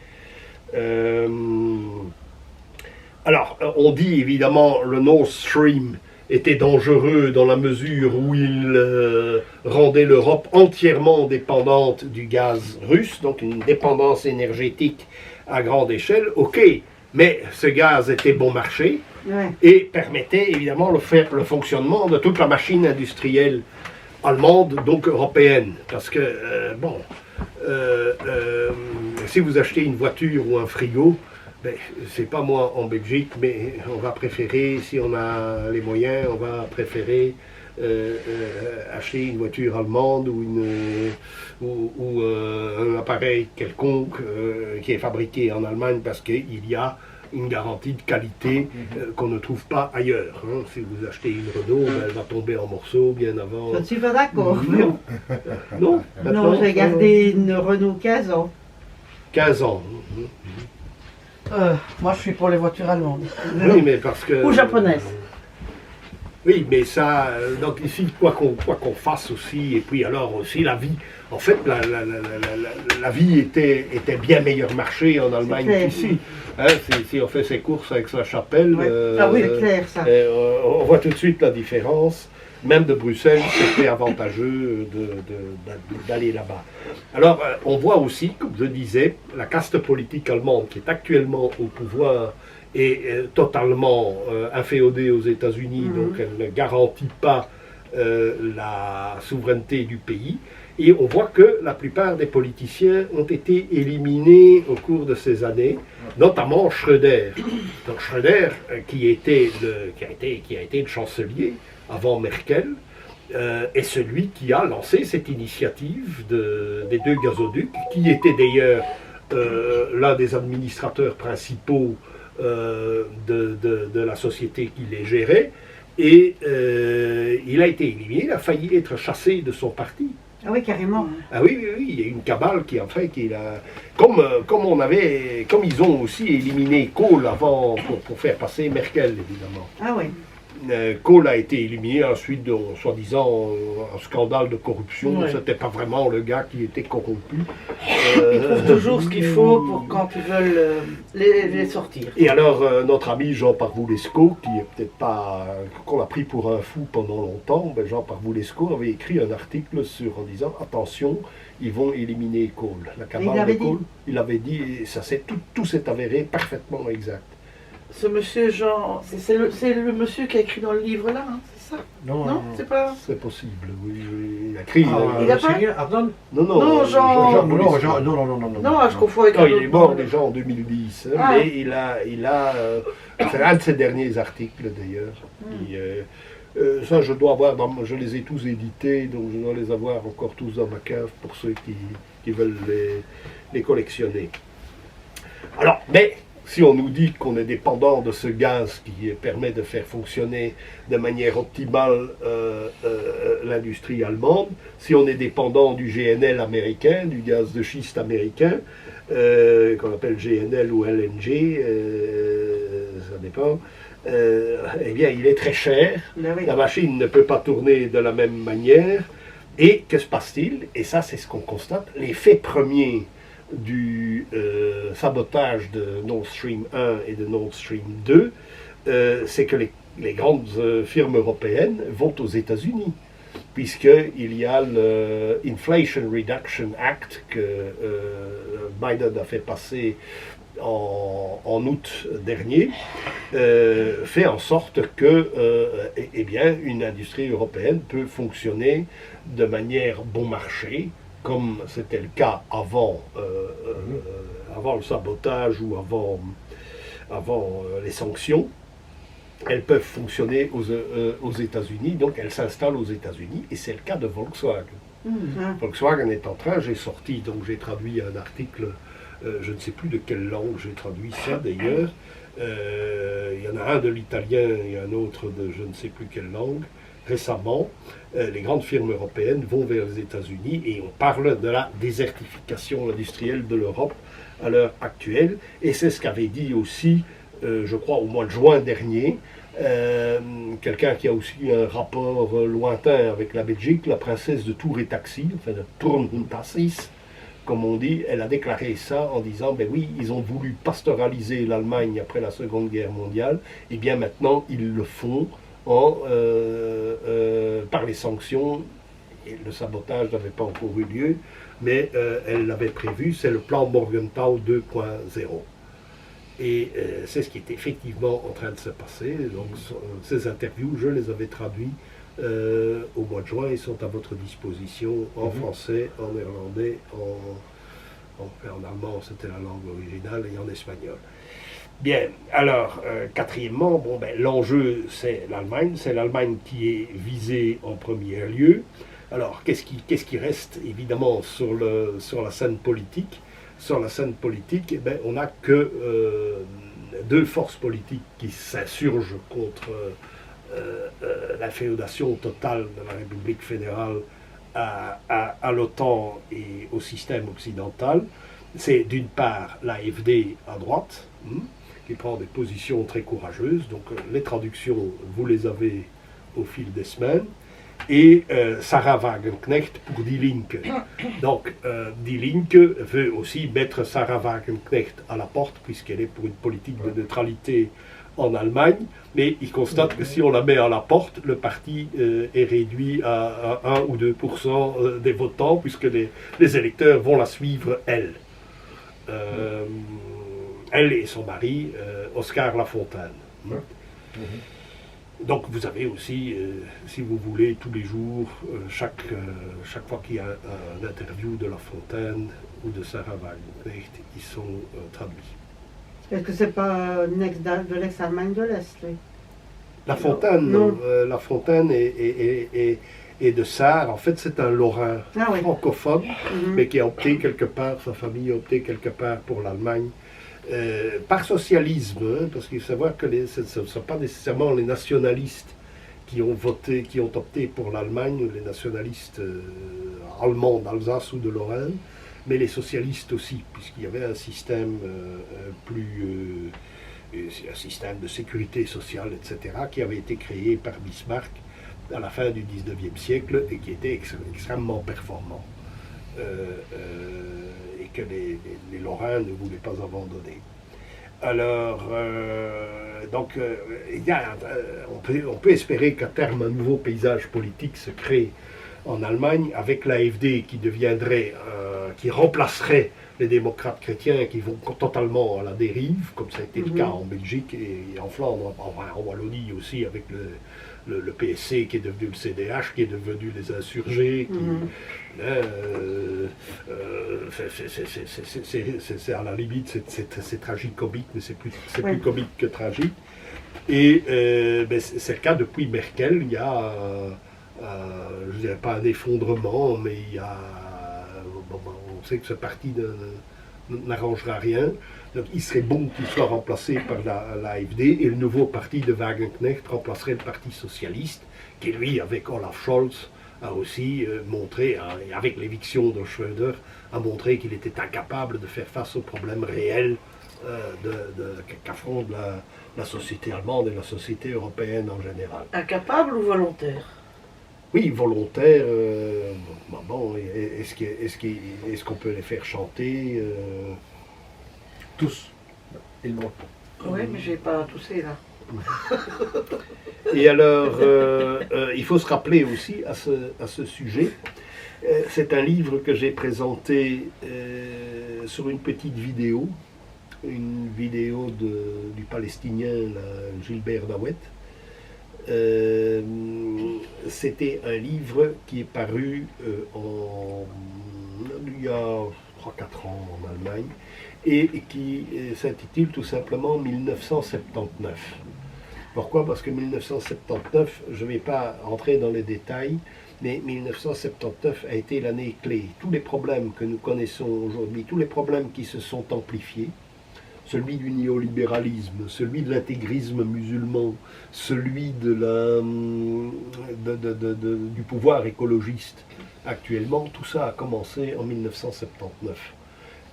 Alors, on dit évidemment le Nord Stream était dangereux dans la mesure où il rendait l'Europe entièrement dépendante du gaz russe, donc une dépendance énergétique à grande échelle. Ok, mais ce gaz était bon marché et permettait évidemment le fonctionnement de toute la machine industrielle allemande, donc européenne. Parce que, si vous achetez une voiture ou un frigo, c'est pas moi en Belgique, mais on va préférer, si on a les moyens, on va préférer acheter une voiture allemande ou un appareil quelconque qui est fabriqué en Allemagne parce qu'il y a une garantie de qualité qu'on ne trouve pas ailleurs. Hein. Si vous achetez une Renault, elle va tomber en morceaux bien avant. Je ne suis pas d'accord. Non, non, j'ai gardé une Renault 15 ans. 15 ans. Moi, je suis pour les voitures allemandes. Oui, mais parce que... Ou japonaises. Oui, mais ça, donc ici, quoi qu'on fasse aussi, et puis alors aussi la vie, en fait, la vie était bien meilleur marché en Allemagne qu'ici. Hein, si on fait ses courses avec sa chapelle, Ouais. Ah oui, c'est clair, ça. On voit tout de suite la différence. Même de Bruxelles, c'était avantageux d'aller là-bas. Alors, on voit aussi, comme je disais, la caste politique allemande qui est actuellement au pouvoir est totalement inféodée aux États-Unis, donc elle ne garantit pas la souveraineté du pays. Et on voit que la plupart des politiciens ont été éliminés au cours de ces années, notamment Schröder. Donc Schröder, qui a été le chancelier avant Merkel, est celui qui a lancé cette initiative des deux gazoducs, qui était d'ailleurs l'un des administrateurs principaux de la société qui les gérait, et il a été éliminé, il a failli être chassé de son parti. Ah oui, carrément. Ah oui, il y a une cabale qui a fait qu'il a... Comme ils ont aussi éliminé Kohl avant pour faire passer Merkel, évidemment. Ah oui. Kohl a été éliminé ensuite de, soi-disant, un scandale de corruption. Ouais. C'était pas vraiment le gars qui était corrompu. Ils trouvent toujours ce qu'il faut pour quand ils veulent les sortir. Et alors, notre ami Jean Parvoulesco, qui est peut-être pas... qu'on a pris pour un fou pendant longtemps, ben Jean Parvoulesco avait écrit un article en disant « Attention, ils vont éliminer Kohl ». La cabale de Kohl, il avait dit, et ça tout s'est avéré parfaitement exact. Ce monsieur Jean, c'est le monsieur qui a écrit dans le livre là, hein, c'est ça? Non, c'est pas... C'est possible, oui. Il a écrit... il a pas... Ardon? Non, Non, je confonds avec non, il est mort déjà en 2010, hein, Ah. mais il a c'est un de ses derniers articles d'ailleurs. Ça, je dois avoir, je les ai tous édités, donc je dois les avoir encore tous dans ma cave pour ceux qui veulent les collectionner. Alors, mais si on nous dit qu'on est dépendant de ce gaz qui permet de faire fonctionner de manière optimale l'industrie allemande, si on est dépendant du GNL américain, du gaz de schiste américain, qu'on appelle GNL ou LNG, ça dépend, eh bien il est très cher, la machine ne peut pas tourner de la même manière, et que se passe-t-il? Et ça c'est ce qu'on constate, l'effet premier du sabotage de Nord Stream 1 et de Nord Stream 2, c'est que les grandes firmes européennes vont aux États-Unis, puisqu'il y a le Inflation Reduction Act que Biden a fait passer en août dernier, fait en sorte que eh bien, une industrie européenne peut fonctionner de manière bon marché, comme c'était le cas avant le sabotage ou avant les sanctions. Elles peuvent fonctionner aux États-Unis, donc elles s'installent aux États-Unis, et c'est le cas de Volkswagen. Volkswagen est en train, j'ai traduit un article, je ne sais plus de quelle langue j'ai traduit ça d'ailleurs, il y en a un de l'italien et un autre de je ne sais plus quelle langue. Récemment, les grandes firmes européennes vont vers les États-Unis et on parle de la désertification industrielle de l'Europe à l'heure actuelle. Et c'est ce qu'avait dit aussi, je crois, au mois de juin dernier, quelqu'un qui a aussi un rapport lointain avec la Belgique, la princesse de Tour et Taxis, enfin de Tourntassis, comme on dit. Elle a déclaré ça en disant, ben oui, ils ont voulu pastoraliser l'Allemagne après la Seconde Guerre mondiale, et bien maintenant ils le font par les sanctions. Et le sabotage n'avait pas encore eu lieu, mais elle l'avait prévu, c'est le plan Morgenthau 2.0. Et c'est ce qui est effectivement en train de se passer. Donc ces interviews, je les avais traduites au mois de juin, ils sont à votre disposition en français, en néerlandais, en allemand, c'était la langue originale, et en espagnol. Bien, alors, quatrièmement, l'enjeu, c'est l'Allemagne qui est visée en premier lieu. Alors, qu'est-ce qui reste, évidemment, sur la scène politique? Sur la scène politique, eh bien, on n'a que deux forces politiques qui s'insurgent contre la féodation totale de la République fédérale à l'OTAN et au système occidental. c'est d'une part l'AfD à droite, qui prend des positions très courageuses. Donc les traductions, vous les avez au fil des semaines. Et Sarah Wagenknecht pour Die Linke. Donc Die Linke veut aussi mettre Sarah Wagenknecht à la porte, puisqu'elle est pour une politique de neutralité en Allemagne, mais il constate que si on la met à la porte, le parti est réduit à 1 ou 2% des votants, puisque les électeurs vont la suivre, elle. Elle et son mari, Oscar Lafontaine. Donc vous avez aussi, si vous voulez, tous les jours, chaque fois qu'il y a un interview de Lafontaine ou de Sarah Wagenknecht, ils sont traduits. Est-ce que c'est pas de l'ex-Allemagne de l'Est, lui? Lafontaine, non. Lafontaine et de Sarre, en fait c'est un Lorrain francophone, mais qui a opté quelque part, sa famille a opté quelque part pour l'Allemagne. Par socialisme, parce qu'il faut savoir que ce ne sont pas nécessairement les nationalistes qui ont opté pour l'Allemagne, les nationalistes allemands d'Alsace ou de Lorraine, mais les socialistes aussi, puisqu'il y avait un système un système de sécurité sociale, etc., qui avait été créé par Bismarck à la fin du 19e siècle et qui était extrêmement performant. Et que les Lorrains ne voulaient pas abandonner. Alors, on peut espérer qu'à terme un nouveau paysage politique se crée en Allemagne avec l'AfD qui remplacerait les démocrates chrétiens qui vont totalement à la dérive, comme ça a été le cas en Belgique et en Flandre, en Wallonie aussi avec le PSC qui est devenu le CDH, qui est devenu les insurgés. C'est à la limite, c'est tragique-comique, mais c'est plus comique que tragique. Et c'est le cas depuis Merkel. Il y a, je ne dirais pas un effondrement, mais il y a, on sait que ce parti n'arrangera rien. Donc il serait bon qu'il soit remplacé par l'AfD et le nouveau parti de Wagenknecht remplacerait le Parti socialiste, qui lui, avec Olaf Scholz, a aussi montré, avec l'éviction de Schröder, a montré qu'il était incapable de faire face aux problèmes réels qu'affronte la société allemande et la société européenne en général. Incapable ou volontaire? Oui, volontaire. Est-ce qu'on peut les faire chanter Tous. Ils vont. Oui, mais j'ai pas toussé là. Et alors, il faut se rappeler aussi à ce sujet, c'est un livre que j'ai présenté sur une petite vidéo, une vidéo du Palestinien Gilbert Dawet. C'était un livre qui est paru il y a 3-4 ans en Allemagne et qui s'intitule tout simplement 1979. Pourquoi? Parce que 1979, je ne vais pas entrer dans les détails, mais 1979 a été l'année clé. Tous les problèmes que nous connaissons aujourd'hui, tous les problèmes qui se sont amplifiés, celui du néolibéralisme, celui de l'intégrisme musulman, celui du pouvoir écologiste actuellement, tout ça a commencé en 1979.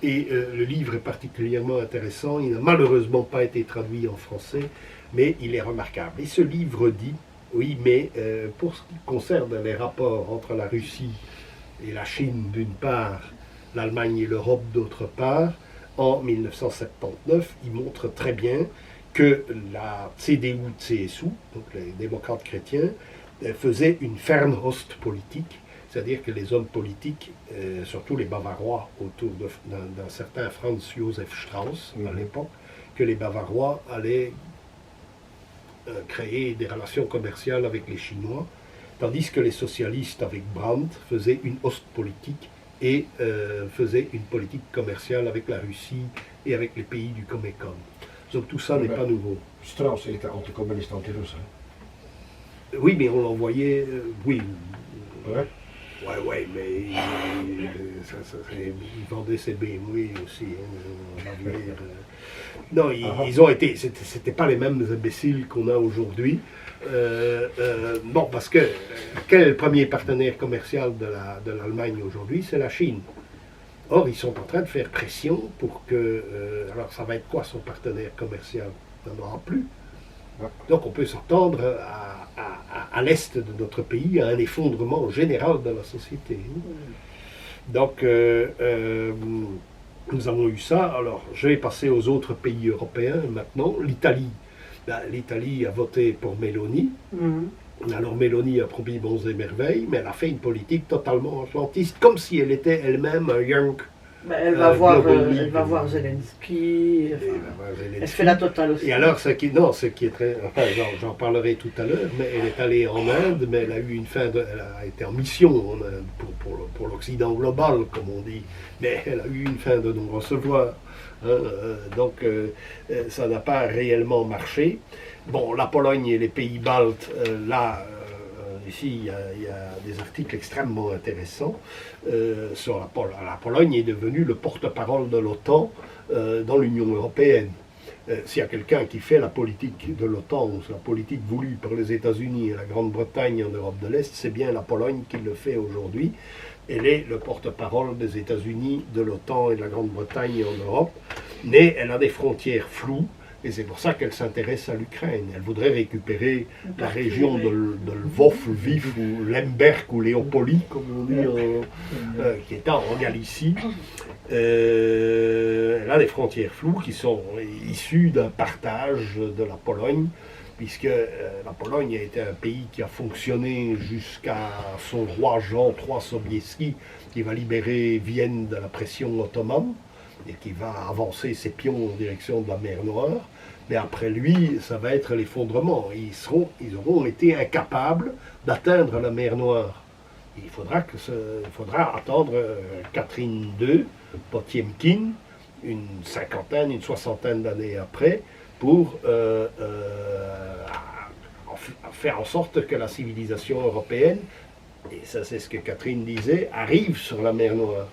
Et le livre est particulièrement intéressant, il n'a malheureusement pas été traduit en français, mais il est remarquable. Et ce livre dit, oui, mais pour ce qui concerne les rapports entre la Russie et la Chine d'une part, l'Allemagne et l'Europe d'autre part, en 1979, il montre très bien que la CDU-CSU, donc les démocrates chrétiens, faisait une Fernostpolitik, c'est-à-dire que les hommes politiques, surtout les Bavarois, autour d'un certain Franz Josef Strauss à l'époque, que les Bavarois allaient créer des relations commerciales avec les Chinois, tandis que les socialistes avec Brandt faisaient une Ostpolitik et faisaient une politique commerciale avec la Russie et avec les pays du Comecon. Donc tout ça n'est pas nouveau. Strauss était anticommuniste, anti-russe. Oui, mais on l'envoyait, oui. Ouais. Ouais, mais il vendait ses BMW aussi. Non, ils ont été, c'était pas les mêmes imbéciles qu'on a aujourd'hui. Bon, parce que quel est le premier partenaire commercial de l'Allemagne aujourd'hui? C'est la Chine. Or, ils sont en train de faire pression pour que... alors, ça va être quoi son partenaire commercial? Il n'en aura plus. Donc, on peut s'attendre à l'est de notre pays à un effondrement général de la société. Donc, nous avons eu ça. Alors, je vais passer aux autres pays européens maintenant. L'Italie. L'Italie a voté pour Meloni. Alors Mélanie a promis bons et merveilles, mais elle a fait une politique totalement atlantiste, comme si elle était elle-même un young. Elle va voir Zelensky, elle fait la totale aussi. Et alors, ce qui est très... Enfin, j'en parlerai tout à l'heure, mais elle est allée en Inde, mais elle a eu elle a été en mission en Inde pour l'Occident global, comme on dit, mais elle a eu une fin de non-recevoir. Donc, ça n'a pas réellement marché. Bon, la Pologne et les pays baltes, ici, il y a des articles extrêmement intéressants sur la Pologne. La Pologne est devenue le porte-parole de l'OTAN dans l'Union européenne. S'il y a quelqu'un qui fait la politique de l'OTAN, ou la politique voulue par les États-Unis et la Grande-Bretagne en Europe de l'Est, c'est bien la Pologne qui le fait aujourd'hui. Elle est le porte-parole des États-Unis, de l'OTAN et de la Grande-Bretagne en Europe, mais elle a des frontières floues. Et c'est pour ça qu'elle s'intéresse à l'Ukraine. Elle voudrait récupérer la région de Lvov, Lviv, ou Lemberg, ou Léopoli, comme on dit, qui est en Galicie. Elle a des frontières floues qui sont issues d'un partage de la Pologne, puisque la Pologne a été un pays qui a fonctionné jusqu'à son roi Jean III Sobieski, qui va libérer Vienne de la pression ottomane, et qui va avancer ses pions en direction de la mer Noire. Mais après lui, ça va être l'effondrement. Ils auront été incapables d'atteindre la mer Noire. Il faudra attendre Catherine II, Potiemkin, une soixantaine d'années après, pour faire en sorte que la civilisation européenne, et ça c'est ce que Catherine disait, arrive sur la mer Noire.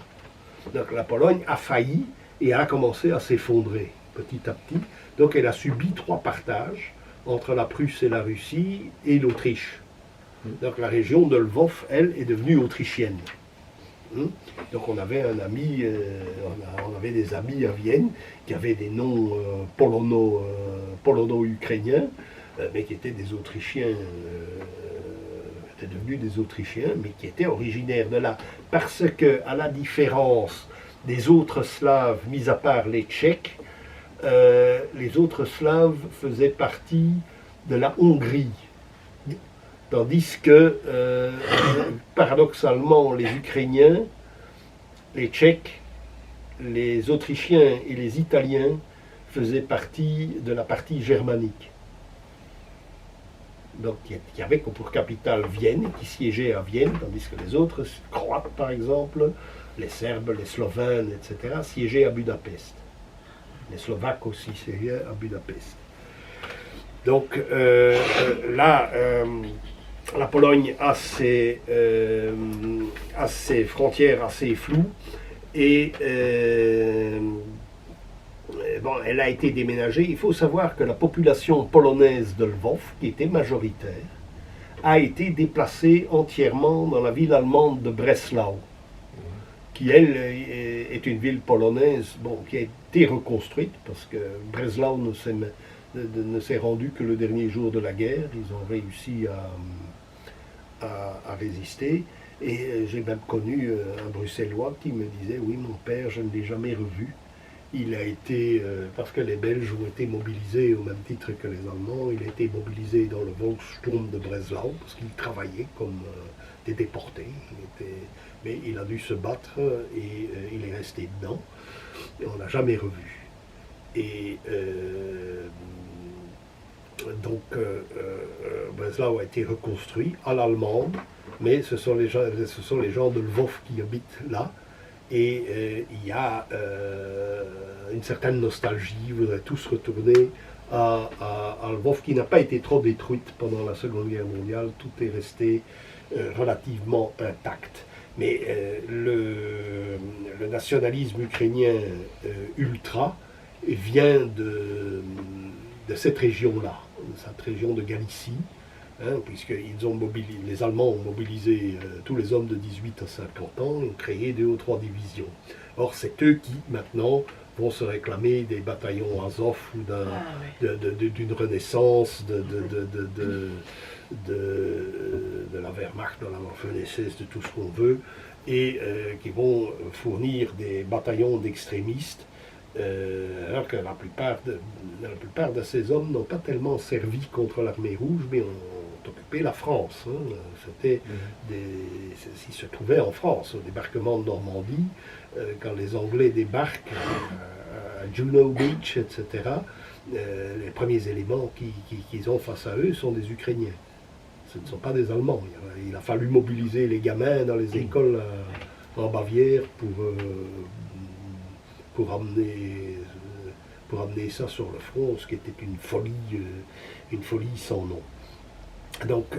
Donc la Pologne a failli et elle a commencé à s'effondrer petit à petit. Donc elle a subi 3 partages entre la Prusse et la Russie et l'Autriche. Donc la région de Lvov, elle, est devenue autrichienne. Donc on avait un ami, on avait des amis à Vienne qui avaient des noms polono-ukrainiens, mais qui étaient des Autrichiens, étaient devenus des Autrichiens, mais qui étaient originaires de là. Parce que, à la différence des autres Slaves, mis à part les Tchèques, les autres Slaves faisaient partie de la Hongrie. Tandis que, paradoxalement, les Ukrainiens, les Tchèques, les Autrichiens et les Italiens faisaient partie de la partie germanique. Donc, qui avait pour capitale Vienne, qui siégeait à Vienne, tandis que les autres, Croates par exemple, les Serbes, les Slovènes, etc., siégeaient à Budapest. Les Slovaques aussi siégeaient à Budapest. Donc, là, la Pologne a ses frontières assez floues et bon, elle a été déménagée. Il faut savoir que la population polonaise de Lvov, qui était majoritaire, a été déplacée entièrement dans la ville allemande de Breslau, qui elle est une ville polonaise qui a été reconstruite parce que Breslau ne s'est rendu que le dernier jour de la guerre. Ils ont réussi à résister. Et j'ai même connu un Bruxellois qui me disait « Oui, mon père, je ne l'ai jamais revu. Il a été, parce que les Belges ont été mobilisés au même titre que les Allemands, il a été mobilisé dans le Volkssturm de Breslau, parce qu'il travaillait comme des déportés. Mais il a dû se battre et il est resté dedans. Et on ne l'a jamais revu. Et donc, Breslau a été reconstruit à l'allemande, mais ce sont les gens de Lvov qui habitent là. Et il y a une certaine nostalgie, ils voudraient tous retourner à Lvov, qui n'a pas été trop détruite pendant la Seconde Guerre mondiale, tout est resté relativement intact. Mais le nationalisme ukrainien ultra vient de cette région-là, cette région de Galicie, puisqu'ils ont les Allemands ont mobilisé tous les hommes de 18 à 50 ans et ont créé 2 ou 3 divisions. Or, c'est eux qui, maintenant, vont se réclamer des bataillons Azov ou d'une renaissance de la Wehrmacht, de la Waffen-SS, de tout ce qu'on veut, et qui vont fournir des bataillons d'extrémistes, alors que la plupart de ces hommes n'ont pas tellement servi contre l'armée rouge, mais ont occupé la France. C'était s'ils se trouvaient en France, au débarquement de Normandie, quand les Anglais débarquent à Juno Beach, etc., les premiers éléments qu'ils ont face à eux sont des Ukrainiens. Ce ne sont pas des Allemands. Il a fallu mobiliser les gamins dans les écoles en Bavière pour amener ça sur le front, ce qui était une folie sans nom. Donc,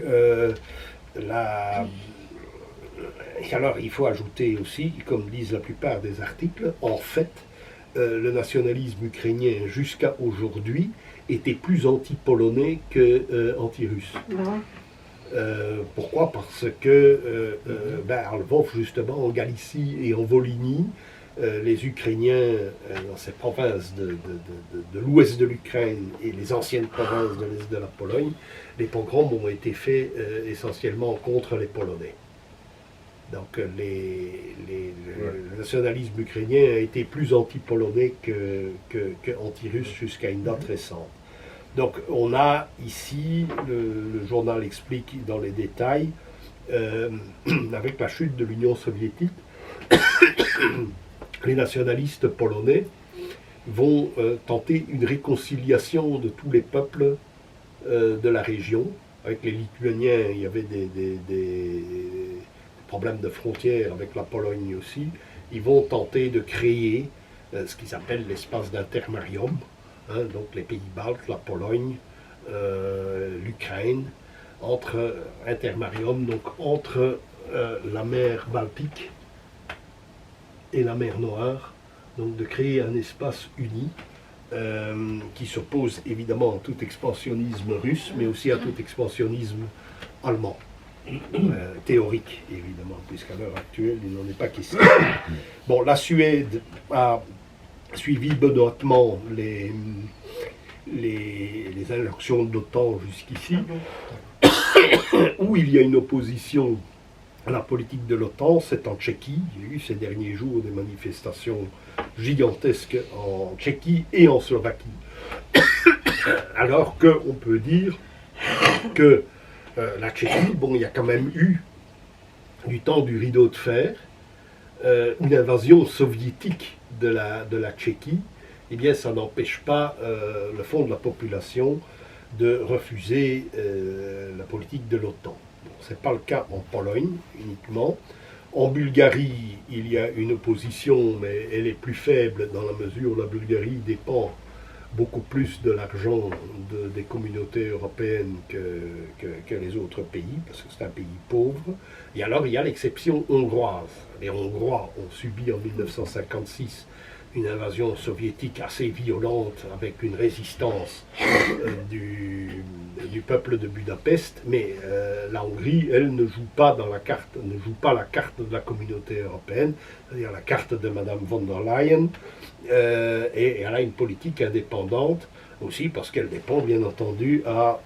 alors il faut ajouter aussi, comme disent la plupart des articles, en fait, le nationalisme ukrainien jusqu'à aujourd'hui était plus anti-polonais que anti-russe. Pourquoi? Parce que à Lvov, justement, en Galicie et en Volhynie, les Ukrainiens dans ces provinces de l'ouest de l'Ukraine et les anciennes provinces de l'est de la Pologne, les pogroms ont été faits essentiellement contre les Polonais. Donc le nationalisme ukrainien a été plus anti-polonais que anti-russe jusqu'à une date récente. Donc on a ici, le journal explique dans les détails, avec la chute de l'Union soviétique, les nationalistes polonais vont tenter une réconciliation de tous les peuples de la région. Avec les Lituaniens, il y avait des problèmes de frontières avec la Pologne aussi. Ils vont tenter de créer ce qu'ils appellent l'espace d'intermarium, donc les pays baltes, la Pologne, l'Ukraine, intermarium, donc entre la mer Baltique et la mer Noire, donc de créer un espace uni qui s'oppose évidemment à tout expansionnisme russe, mais aussi à tout expansionnisme allemand. Théorique, évidemment, puisqu'à l'heure actuelle, il n'en est pas question. Bon, la Suède a suivi benoîtement les injonctions de l'OTAN jusqu'ici, où il y a une opposition à la politique de l'OTAN, c'est en Tchéquie. Il y a eu ces derniers jours des manifestations gigantesques en Tchéquie et en Slovaquie. Alors qu'on peut dire que la Tchéquie, bon, il y a quand même eu, du temps du rideau de fer, une invasion soviétique de la Tchéquie. Eh bien, ça n'empêche pas le fond de la population de refuser la politique de l'OTAN. Ce n'est pas le cas en Pologne uniquement. En Bulgarie, il y a une opposition, mais elle est plus faible dans la mesure où la Bulgarie dépend beaucoup plus de l'argent des communautés européennes que les autres pays, parce que c'est un pays pauvre. Et alors, il y a l'exception hongroise. Les Hongrois ont subi en 1956 une invasion soviétique assez violente, avec une résistance du peuple de Budapest, mais la Hongrie, elle, ne joue pas la carte de la communauté européenne, c'est-à-dire la carte de Madame von der Leyen, et elle a une politique indépendante aussi, parce qu'elle dépend bien entendu à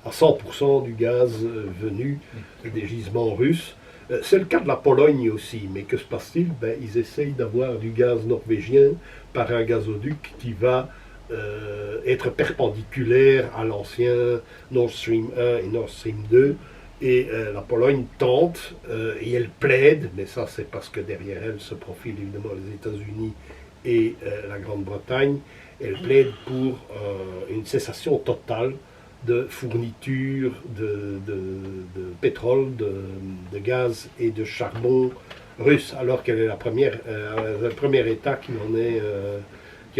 100% du gaz venu des gisements russes. C'est le cas de la Pologne aussi, mais que se passe-t-il? Ils essayent d'avoir du gaz norvégien par un gazoduc qui va être perpendiculaire à l'ancien Nord Stream 1 et Nord Stream 2. Et la Pologne tente, et elle plaide, mais ça c'est parce que derrière elle se profilent évidemment les États-Unis et la Grande-Bretagne, elle plaide pour une cessation totale de fourniture de pétrole, de gaz et de charbon russe, alors qu'elle est le premier État qui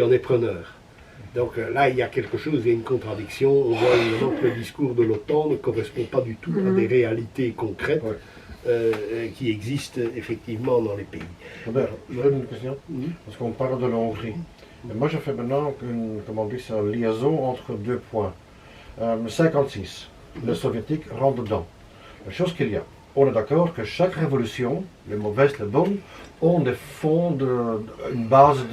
en est preneur. Donc là, il y a quelque chose, il y a une contradiction. On voit évidemment que le discours de l'OTAN ne correspond pas du tout à des réalités concrètes qui existent effectivement dans les pays. Robert, j'aurais une question, parce qu'on parle de la Hongrie. Et moi, je fais maintenant une liaison entre deux points. 56, les soviétiques rentrent dedans. La chose qu'il y a, on est d'accord que chaque révolution, les mauvaises, les bonnes, ont des fonds, une base,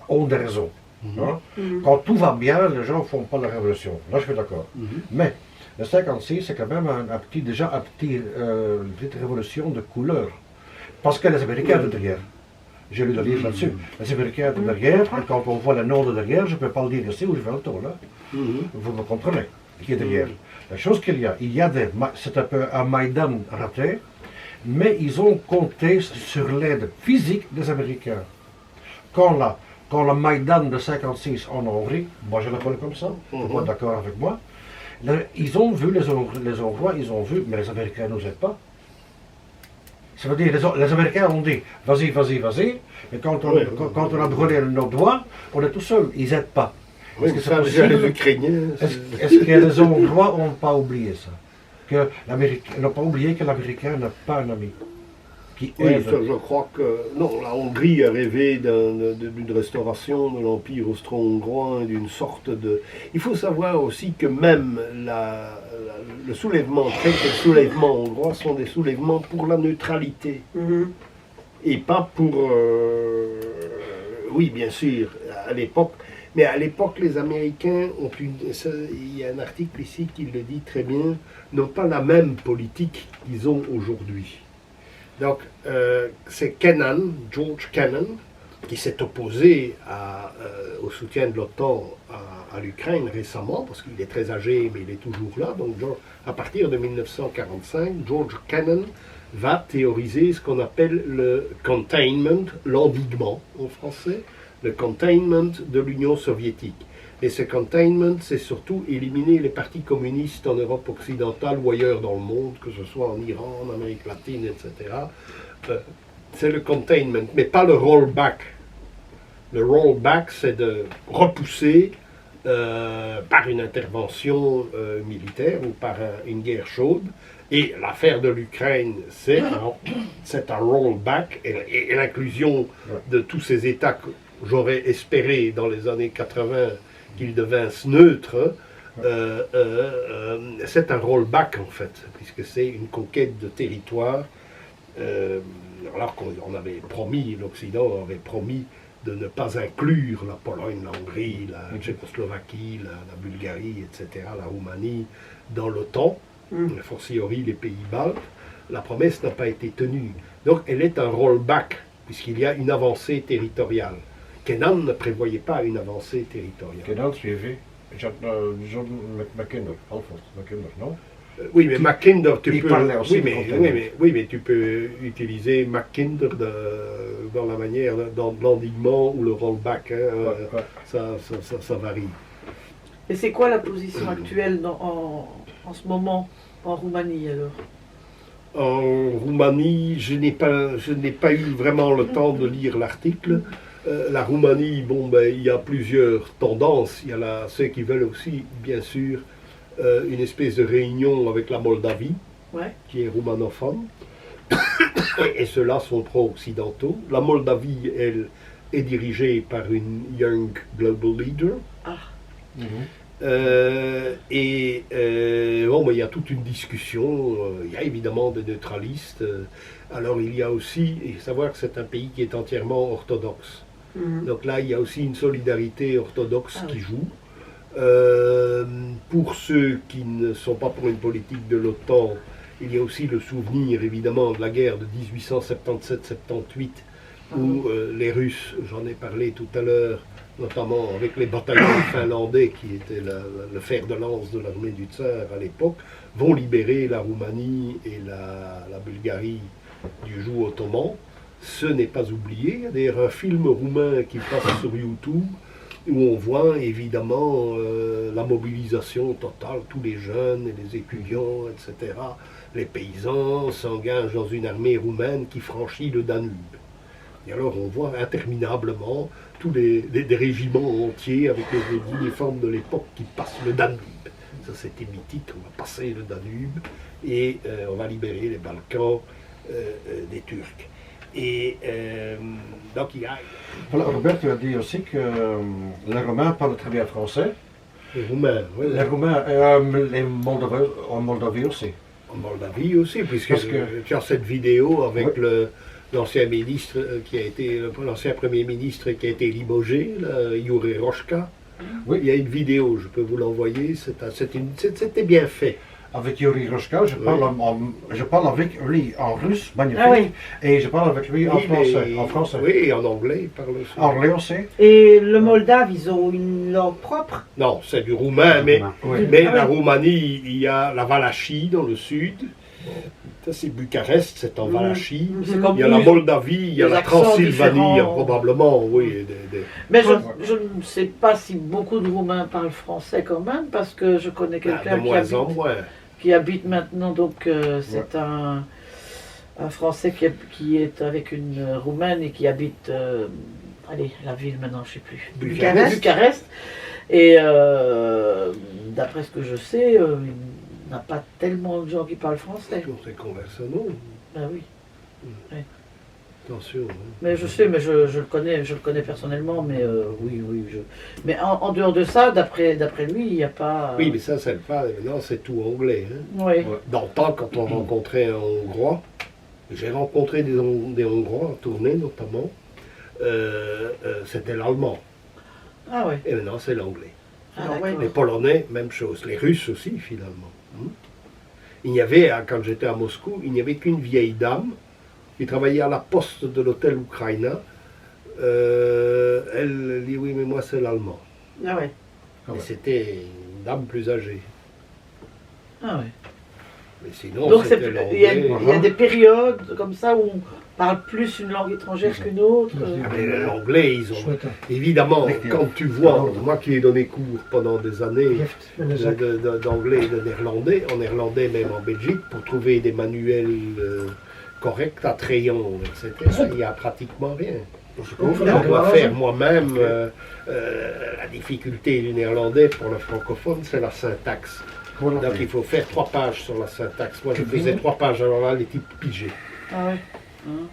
ont des raisons. Hein? Quand tout va bien, les gens ne font pas la révolution. Là, je suis d'accord. Mais le 56, c'est quand même une petite révolution de couleur. Parce que les Américains de derrière. J'ai lu le livre là-dessus. Les Américains de derrière, et quand on voit le nom de derrière, je ne peux pas le dire ici où je vais le tour là. Vous me comprenez, qui est derrière. La chose qu'il y a c'est un peu un Maïdan raté, mais ils ont compté sur l'aide physique des Américains. Quand le Maïdan de 56 en Hongrie, moi je l'appelle comme ça, vous êtes d'accord avec moi, ils ont vu, les Hongrois, ils ont vu, mais les Américains ne nous aident pas. Ça veut dire, les Américains ont dit, vas-y, vas-y, vas-y, mais quand on a brûlé nos doigts, on est tout seul, ils n'aident pas. Oui, est-ce que c'est possible? Les Ukrainiens. Est-ce que les Hongrois n'ont pas oublié ça? Ils n'ont pas oublié que l'Américain n'a pas un ami. Oui, ça, je crois que non, la Hongrie a rêvé d'une restauration de l'Empire austro-hongrois, d'une sorte de... Il faut savoir aussi que même le soulèvement, les soulèvements hongrois sont des soulèvements pour la neutralité. Et pas pour... oui, bien sûr, à l'époque. Mais à l'époque, les Américains ont il y a un article ici qui le dit très bien, n'ont pas la même politique qu'ils ont aujourd'hui. Donc, c'est George Kennan, qui s'est opposé au soutien de l'OTAN à l'Ukraine récemment, parce qu'il est très âgé, mais il est toujours là. Donc, à partir de 1945, George Kennan va théoriser ce qu'on appelle le containment, l'endiguement en français, le containment de l'Union soviétique. Et ce containment, c'est surtout éliminer les partis communistes en Europe occidentale ou ailleurs dans le monde, que ce soit en Iran, en Amérique latine, etc. C'est le containment, mais pas le rollback. Le rollback, c'est de repousser par une intervention militaire ou par une guerre chaude. Et l'affaire de l'Ukraine, c'est un rollback, et l'inclusion de tous ces États que j'aurais espéré dans les années 80 qu'ils devinssent neutres, c'est un rollback en fait, puisque c'est une conquête de territoire, alors qu'on avait promis, l'Occident avait promis de ne pas inclure la Pologne, la Hongrie, la Tchécoslovaquie, la Bulgarie, etc., la Roumanie, dans l'OTAN, a fortiori les pays baltes. La promesse n'a pas été tenue. Donc elle est un rollback, puisqu'il y a une avancée territoriale. Kennan ne prévoyait pas une avancée territoriale. Kennan suivait John Mackinder, Alfred Mackinder, non? Oui, mais Mackinder, tu peux... Oui, mais tu peux utiliser Mackinder dans la manière, dans l'endiguement ou le rollback. Hein, ça varie. Et c'est quoi la position actuelle en ce moment en Roumanie alors? En Roumanie, je n'ai pas eu vraiment le temps de lire l'article. La Roumanie, il y a plusieurs tendances. Il y a ceux qui veulent aussi, bien sûr, une espèce de réunion avec la Moldavie, qui est roumanophone. Et ceux-là sont pro-occidentaux. La Moldavie, elle, est dirigée par une Young Global Leader. Il y a toute une discussion. Il y a évidemment des neutralistes. Alors il y a aussi, il faut savoir que c'est un pays qui est entièrement orthodoxe. Donc là, il y a aussi une solidarité orthodoxe qui joue. Pour ceux qui ne sont pas pour une politique de l'OTAN, il y a aussi le souvenir évidemment de la guerre de 1877-78 où les Russes, j'en ai parlé tout à l'heure, notamment avec les bataillons finlandais qui étaient le fer de lance de l'armée du Tsar à l'époque, vont libérer la Roumanie et la Bulgarie du joug ottoman. Ce n'est pas oublié. Il y a d'ailleurs un film roumain qui passe sur YouTube où on voit évidemment la mobilisation totale, tous les jeunes et les étudiants, etc. Les paysans s'engagent dans une armée roumaine qui franchit le Danube. Et alors on voit interminablement tous des régiments entiers avec les uniformes de l'époque qui passent le Danube. Ça c'était mythique, on va passer le Danube et on va libérer les Balkans des Turcs. Et donc il y a... Alors, Robert, tu as dit aussi que les Romains parlent très bien français, Les Roumains, oui. Les Roumains, les Moldaviens, en Moldavie aussi. En Moldavie aussi, puisque Parce que- tu as cette vidéo avec Oui. l'ancien ministre qui a été, l'ancien premier ministre qui a été limogé, là, Yuri Roshka. Oui. Il y a une vidéo, je peux vous l'envoyer, c'était bien fait. Avec Yuri Roshka, je parle avec lui en russe, magnifique, Ah oui. et je parle avec lui en Oui, français. mais- En français. Oui, et en anglais, il parle aussi. Anglais aussi. Et le Moldave, ils ont une langue propre. Non, c'est du roumain, mais, Oui. mais Ah la oui. Roumanie, il y a la Valachie dans le sud. Ça, c'est Bucarest, c'est en Valachie. C'est comme Il y a la nous. Moldavie, il y a des la accents Transylvanie, différents. probablement, oui. Mais je ne sais pas si beaucoup de Roumains parlent français quand même, parce que je connais quelqu'un De moins en moins. qui habite maintenant, donc c'est un Français qui est avec une Roumaine et qui habite, allez, la ville maintenant, je ne sais plus, Bucarest. Bucarest. Et d'après ce que je sais, il n'y a pas tellement de gens qui parlent français. Pour ces conversations, Ben oui. attention. hein. Mais je sais, mais je le connais personnellement, mais oui. Mais en dehors de ça, d'après lui, il n'y a pas. Oui, mais ça, c'est le pas. Maintenant, c'est tout anglais. Hein. Oui. Dans le temps, quand on rencontrait un Hongrois, j'ai rencontré des Hongrois en tournée notamment, c'était l'allemand. Ah oui. Et maintenant, c'est l'anglais. Ah, Ah ouais, d'accord. Les Polonais, même chose. Les Russes aussi, finalement. Il y avait, quand j'étais à Moscou, il n'y avait qu'une vieille dame qui travaillait à la poste de l'hôtel Ukraina. Elle dit oui, mais moi, c'est l'allemand. Ah ouais. Ah ouais. Et c'était une dame plus âgée. Ah ouais. Mais sinon, Donc c'était il y a l'anglais. des périodes comme ça où on parle plus une langue étrangère qu'une autre. Ah, mais l'anglais, ils ont. Chouette. Évidemment, Lecture. quand tu vois, Ah, moi qui ai donné cours pendant des années Gift. d'anglais et de néerlandais, en néerlandais même en Belgique, pour trouver des manuels corrects, attrayants, etc., il n'y a pratiquement rien. Je dois faire moi-même. La difficulté du néerlandais pour le francophone, c'est la syntaxe. Donc il faut faire 3 pages sur la syntaxe. Moi, je faisais 3 pages, alors là, les types pigeaient. Ah ouais. Hein.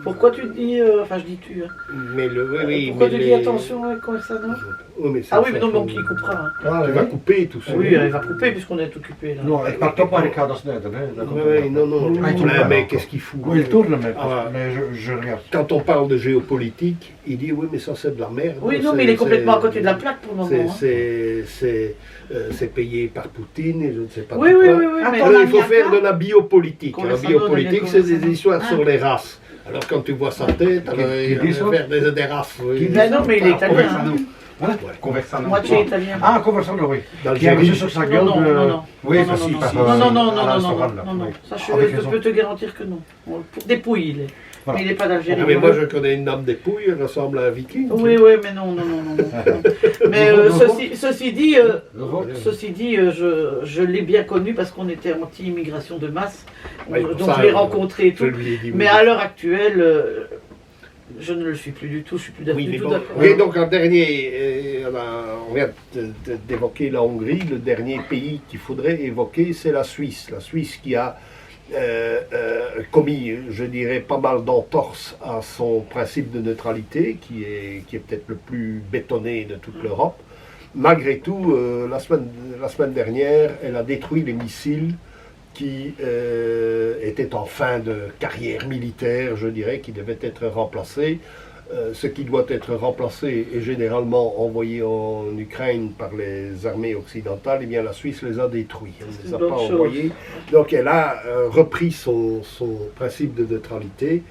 Pourquoi tu dis, enfin je dis tu, hein. Mais oui, Pourquoi mais tu dis attention avec quoi ça, non? Oui, mais Ah oui, ça, mais non, faut- donc il coupera. Hein. Ah, Tu vas couper tout ça. Oui, il va couper puisqu'on est occupé là. Non, ik pak toch maar, ik ga dat snijden. Hè. Dat komt Oui, wel. non. Ah, il tourne Ouais, pas, mais encore. qu'est-ce qu'il fout? Oui, il tourne, mais, Ah, mais je regarde. Quand on parle de géopolitique, il dit oui, mais ça c'est de la merde. Oui, non, mais il est complètement à côté de la plaque pour le moment. Hein. C'est payé par Poutine et je ne sais pas Oui, tout oui, quoi. oui, oui, mais Alors, il faut faire de la biopolitique. Qu'on La laisse un mot biopolitique, dans c'est les des histoires Ah. sur les races. Alors quand tu vois sa tête, alors, qui il dit va ça faire des races. Oui. Qui dit Mais non, mais il est italien. Conversano. Hein? Conversano. Moitié italien. Ah, Conversano, oui. Qui a D'Algérie. reçu sur sa Non, gueule non, de... non, non. Oui, non, ça non, si, non, par, non, non, non, non, à non, restaurant, là. non, non, Oui. ça Avec je raison. peux te garantir que non. Pour dépouille, il est. Voilà. Mais il n'est pas d'Algérie. Ah, mais moi je connais une dame dépouille, elle ressemble à un viking. Oui, oui, mais non. Mais ceci dit, je l'ai bien connu parce qu'on était anti-immigration de masse. Oui, Donc ça, je l'ai rencontré et Je tout. lui ai dit Mais oui. à l'heure actuelle, je ne le suis plus du tout. Je suis plus Oui, du mais tout bon. d'accord. Et donc, en dernier, on vient d'évoquer la Hongrie. Le dernier pays qu'il faudrait évoquer, c'est la Suisse. La Suisse qui a commis, je dirais, pas mal d'entorses à son principe de neutralité, qui est peut-être le plus bétonné de toute l'Europe. Malgré tout, la semaine dernière, elle a détruit les missiles qui était en fin de carrière militaire, je dirais, qui devait être remplacé. Ce qui doit être remplacé est généralement envoyé en Ukraine par les armées occidentales, et bien la Suisse les a détruits. Elle ne les a une pas bonne chose. envoyés. Donc elle a repris son principe de neutralité,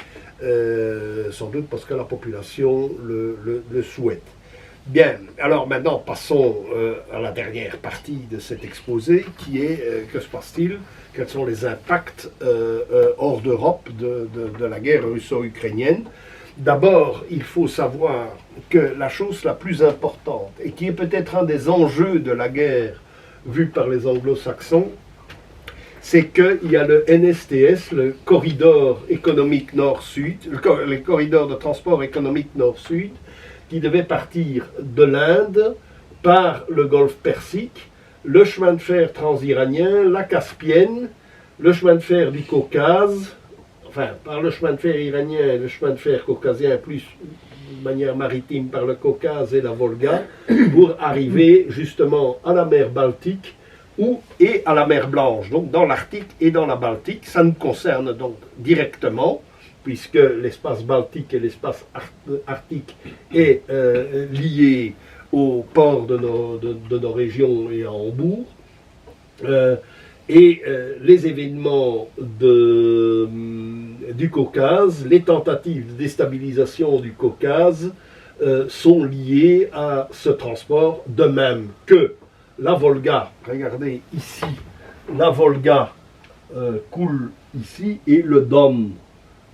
sans doute parce que la population le souhaite. Bien, alors maintenant passons à la dernière partie de cet exposé qui est que se passe-t-il? Quels sont les impacts hors d'Europe de la guerre russo-ukrainienne? D'abord, il faut savoir que la chose la plus importante, et qui est peut-être un des enjeux de la guerre vue par les anglo-saxons, c'est qu'il y a le NSTS, le corridor économique nord-sud, le corridor de transport économique nord-sud, qui devait partir de l'Inde par le golfe Persique, le chemin de fer transiranien, la Caspienne, le chemin de fer du Caucase, enfin par le chemin de fer iranien et le chemin de fer caucasien, plus de manière maritime par le Caucase et la Volga pour arriver justement à la mer Baltique et à la mer Blanche, donc dans l'Arctique et dans la Baltique. Ça nous concerne donc directement, puisque l'espace Baltique et l'espace Arctique est lié au port de nos régions et à Hambourg. Les événements du Caucase, les tentatives de déstabilisation du Caucase sont liées à ce transport, de même que la Volga, regardez ici, la Volga coule ici et le Don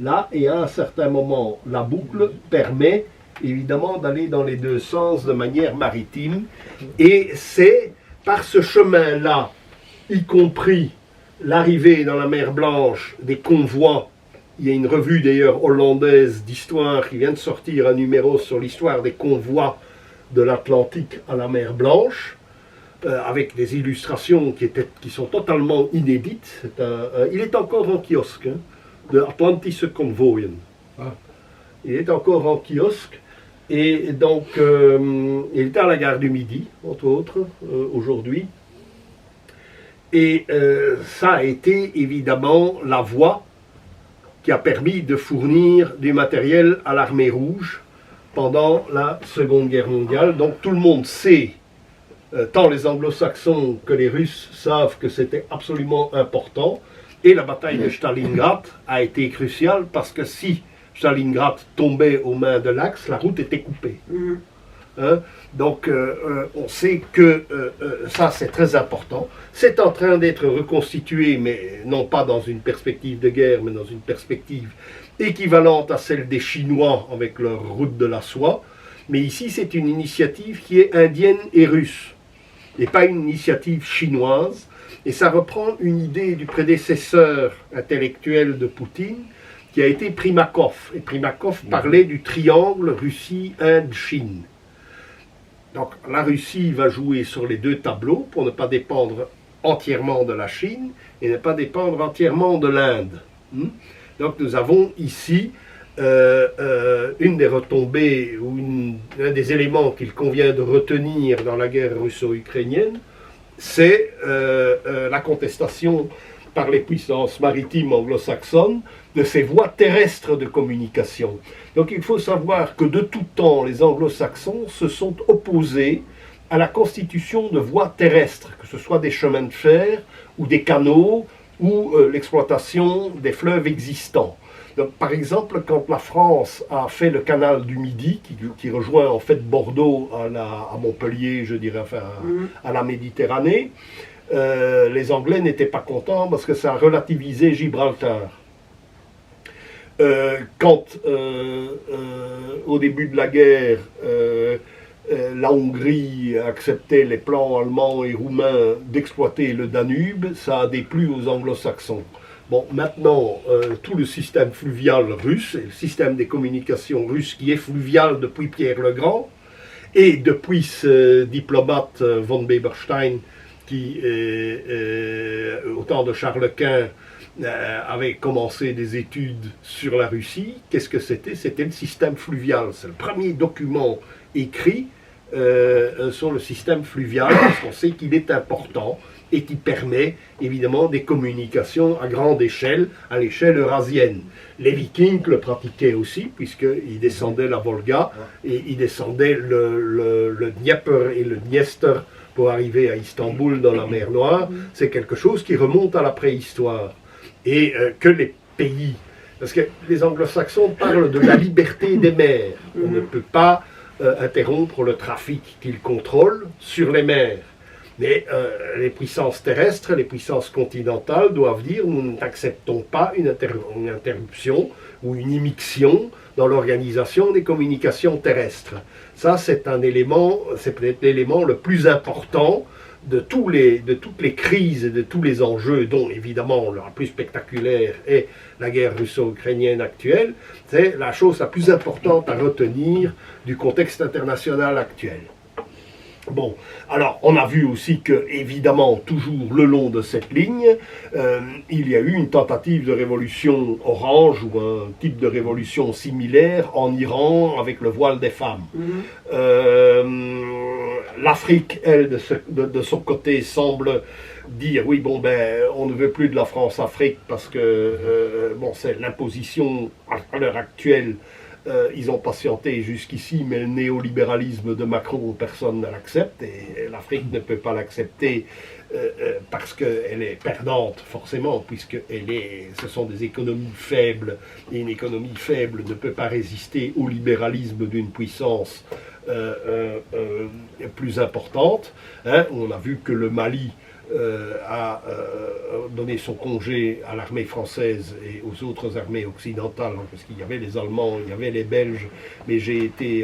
là, et à un certain moment, la boucle permet évidemment d'aller dans les deux sens de manière maritime, et c'est par ce chemin-là, y compris l'arrivée dans la mer Blanche des convois. Il y a une revue d'ailleurs hollandaise d'histoire qui vient de sortir un numéro sur l'histoire des convois de l'Atlantique à la mer Blanche, avec des illustrations qui sont totalement inédites. Il est encore en kiosque, hein, de Atlantische Konvoien. Il est encore en kiosque, et donc il est à la gare du Midi, entre autres, aujourd'hui. Et ça a été évidemment la voie qui a permis de fournir du matériel à l'armée rouge pendant la Seconde Guerre mondiale. Donc tout le monde sait, tant les anglo-saxons que les Russes savent que c'était absolument important. Et la bataille de Stalingrad a été cruciale parce que si Stalingrad tombait aux mains de l'Axe, la route était coupée. Hein? Donc on sait que ça c'est très important. C'est en train d'être reconstitué, mais non pas dans une perspective de guerre, mais dans une perspective équivalente à celle des Chinois avec leur route de la soie. Mais ici c'est une initiative qui est indienne et russe, et pas une initiative chinoise. Et ça reprend une idée du prédécesseur intellectuel de Poutine, qui a été Primakov. Et Primakov parlait du triangle Russie-Inde-Chine. Donc la Russie va jouer sur les deux tableaux pour ne pas dépendre entièrement de la Chine et ne pas dépendre entièrement de l'Inde. Donc nous avons ici une des retombées, ou un des éléments qu'il convient de retenir dans la guerre russo-ukrainienne, c'est la contestation par les puissances maritimes anglo-saxonnes de ces voies terrestres de communication. Donc il faut savoir que de tout temps, les anglo-saxons se sont opposés à la constitution de voies terrestres, que ce soit des chemins de fer ou des canaux ou l'exploitation des fleuves existants. Donc, par exemple, quand la France a fait le canal du Midi, qui rejoint en fait Bordeaux à Montpellier, je dirais, enfin à la Méditerranée, les Anglais n'étaient pas contents parce que ça a relativisé Gibraltar. Quand au début de la guerre, la Hongrie acceptait les plans allemands et roumains d'exploiter le Danube, ça a déplu aux anglo-saxons. Bon, maintenant, tout le système fluvial russe, et le système des communications russes qui est fluvial depuis Pierre le Grand, et depuis ce diplomate von Beberstein qui, au temps de Charles Quint, avait commencé des études sur la Russie. Qu'est-ce que c'était? C'était le système fluvial. C'est le premier document écrit sur le système fluvial, parce qu'on sait qu'il est important et qui permet évidemment des communications à grande échelle, à l'échelle eurasienne. Les Vikings le pratiquaient aussi, puisqu'ils descendaient la Volga et ils descendaient le Dnieper et le Dniester pour arriver à Istanbul dans la mer Noire. C'est quelque chose qui remonte à la préhistoire. Et que les pays, parce que les anglo-saxons parlent de la liberté des mers. On ne peut pas interrompre le trafic qu'ils contrôlent sur les mers. Mais les puissances terrestres, les puissances continentales doivent dire nous n'acceptons pas une interruption ou une immixtion dans l'organisation des communications terrestres. Ça, c'est un élément, c'est peut-être l'élément le plus important de toutes les crises et de tous les enjeux, dont évidemment la plus spectaculaire est la guerre russo-ukrainienne actuelle. C'est la chose la plus importante à retenir du contexte international actuel. Bon, alors on a vu aussi que, évidemment, toujours le long de cette ligne, il y a eu une tentative de révolution orange ou un type de révolution similaire en Iran avec le voile des femmes. L'Afrique, elle, de son côté, semble dire oui, bon, ben, on ne veut plus de la France-Afrique parce que, bon, c'est l'imposition à l'heure actuelle. Ils ont patienté jusqu'ici, mais le néolibéralisme de Macron, personne ne l'accepte, et l'Afrique ne peut pas l'accepter parce qu'elle est perdante, forcément, puisque ce sont des économies faibles, et une économie faible ne peut pas résister au libéralisme d'une puissance plus importante. Hein. On a vu que le Mali a donné son congé à l'armée française et aux autres armées occidentales, parce qu'il y avait les Allemands, il y avait les Belges, mais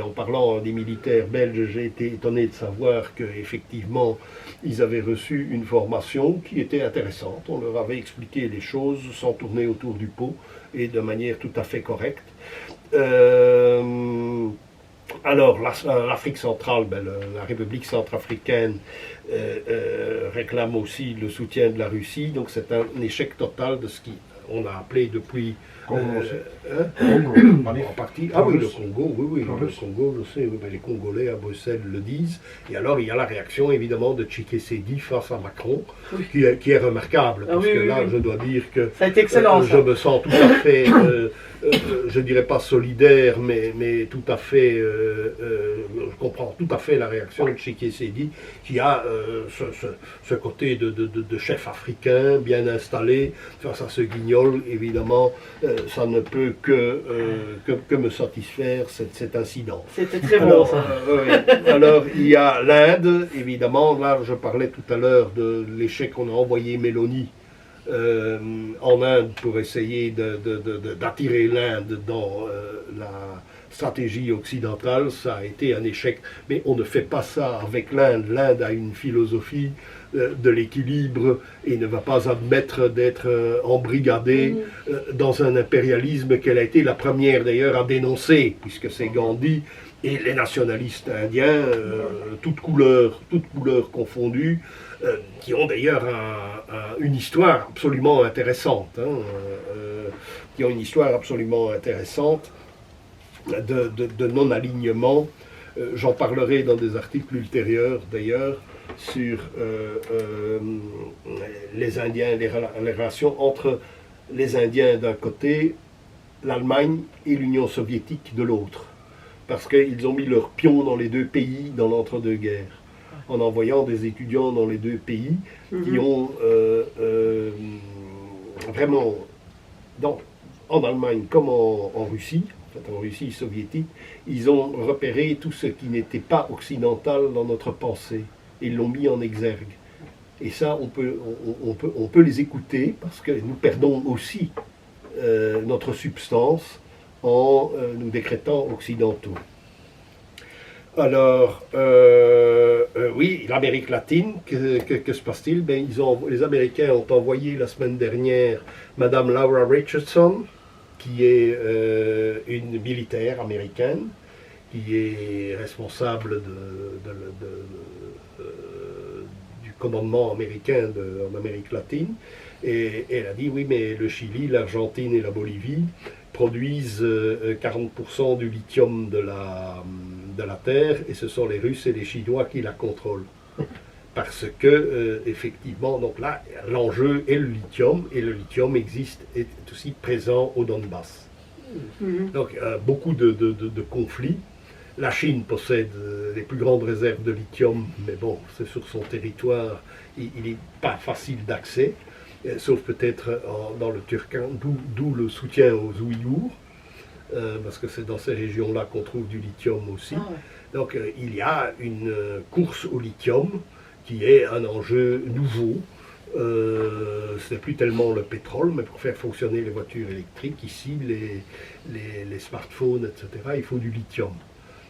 en parlant des militaires belges, j'ai été étonné de savoir qu'effectivement, ils avaient reçu une formation qui était intéressante. On leur avait expliqué les choses sans tourner autour du pot et de manière tout à fait correcte. Alors, l'Afrique centrale, la République centrafricaine réclame aussi le soutien de la Russie, donc c'est un échec total de ce qu'on a appelé depuis... Congo, en partie. Ah oui, le Congo, oui, le Congo, je sais, oui, les Congolais à Bruxelles le disent. Et alors, il y a la réaction, évidemment, de Tshisekedi face à Macron, qui est remarquable, parce que là, je dois dire que ça a été excellent, je me sens tout à fait, je dirais pas solidaire, mais tout à fait, je comprends tout à fait la réaction de Tshisekedi, qui a ce côté de chef africain bien installé face à ce guignol, évidemment. Ça ne peut que me satisfaire, cet incident. C'était très bon, ça. Alors, il y a l'Inde, évidemment. Là, je parlais tout à l'heure de l'échec qu'on a envoyé Mélanie en Inde pour essayer d'attirer l'Inde dans la stratégie occidentale. Ça a été un échec, mais on ne fait pas ça avec l'Inde. L'Inde a une philosophie de l'équilibre et ne va pas admettre d'être embrigadée dans un impérialisme qu'elle a été la première d'ailleurs à dénoncer, puisque c'est Gandhi et les nationalistes indiens, toutes couleurs confondues, qui ont d'ailleurs une histoire absolument intéressante, de non-alignement. J'en parlerai dans des articles ultérieurs d'ailleurs sur les Indiens, les relations entre les Indiens d'un côté, l'Allemagne et l'Union soviétique de l'autre. Parce qu'ils ont mis leur pion dans les deux pays dans l'entre-deux-guerres, en envoyant des étudiants dans les deux pays qui ont vraiment, en Allemagne comme en Russie, en Russie soviétique, ils ont repéré tout ce qui n'était pas occidental dans notre pensée et l'ont mis en exergue. Et ça, on peut les écouter parce que nous perdons aussi notre substance en nous décrétant occidentaux. Alors, oui, l'Amérique latine, que se passe-t-il? Les Américains ont envoyé la semaine dernière Madame Laura Richardson, qui est une militaire américaine, qui est responsable du commandement américain en Amérique latine. Et elle a dit, oui, mais le Chili, l'Argentine et la Bolivie produisent 40% du lithium de la Terre, et ce sont les Russes et les Chinois qui la contrôlent. Parce que, effectivement, donc là, l'enjeu est le lithium, et le lithium est aussi présent au Donbass. Donc, beaucoup de conflits. La Chine possède les plus grandes réserves de lithium, mais bon, c'est sur son territoire, il n'est pas facile d'accès, sauf peut-être dans le Turkhan, d'où le soutien aux Ouïghours, parce que c'est dans ces régions-là qu'on trouve du lithium aussi. Ah ouais. Donc, il y a une course au lithium, qui est un enjeu nouveau. Ce n'est plus tellement le pétrole, mais pour faire fonctionner les voitures électriques, ici, les smartphones, etc., il faut du lithium.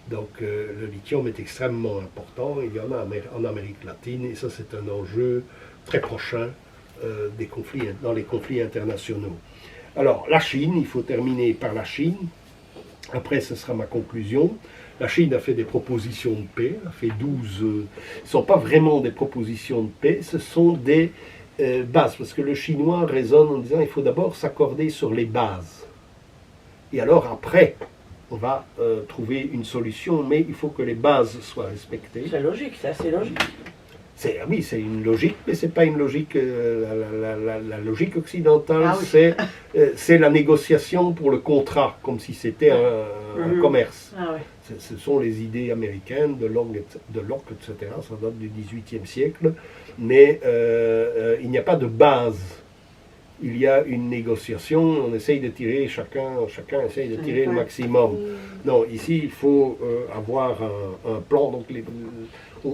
Donc le lithium est extrêmement important, il y en a en Amérique latine, et ça c'est un enjeu très prochain dans les conflits internationaux. Alors la Chine, il faut terminer par la Chine, après ce sera ma conclusion. La Chine a fait des propositions de paix, a fait 12. Ce ne sont pas vraiment des propositions de paix, ce sont des bases. Parce que le chinois raisonne en disant il faut d'abord s'accorder sur les bases. Et alors après, on va trouver une solution, mais il faut que les bases soient respectées. C'est logique, c'est assez logique. Oui, c'est une logique, mais ce n'est pas une logique. La logique occidentale, Ah oui. c'est la négociation pour le contrat, comme si c'était un commerce. Ah ouais. Ce sont les idées américaines de Locke, etc. Ça date du XVIIIe siècle, mais il n'y a pas de base. Il y a une négociation, on essaye de tirer, chacun essaye de tirer le maximum. Non, ici, il faut avoir un plan. Donc,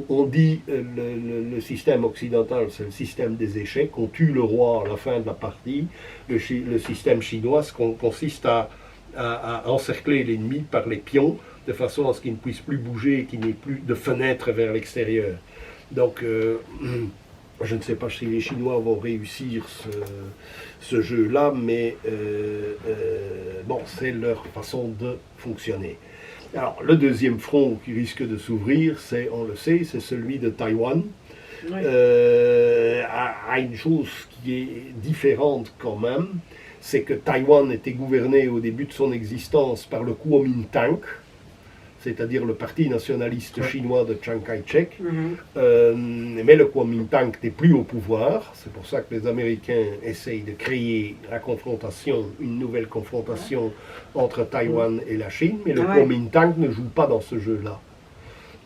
on dit le système occidental, c'est le système des échecs. On tue le roi à la fin de la partie. Le système chinois consiste à encercler l'ennemi par les pions, de façon à ce qu'il ne puisse plus bouger, qu'il n'y ait plus de fenêtres vers l'extérieur. Donc, je ne sais pas si les Chinois vont réussir ce jeu-là, mais bon, c'est leur façon de fonctionner. Alors, le deuxième front qui risque de s'ouvrir, on le sait, c'est celui de Taïwan. Oui. A une chose qui est différente quand même, c'est que Taïwan était gouverné au début de son existence par le Kuomintang, c'est-à-dire le parti nationaliste chinois de Chiang Kai-shek. Mais le Kuomintang n'est plus au pouvoir. C'est pour ça que les Américains essayent de créer la confrontation, une nouvelle confrontation entre Taïwan et la Chine. Mais le Kuomintang ne joue pas dans ce jeu-là.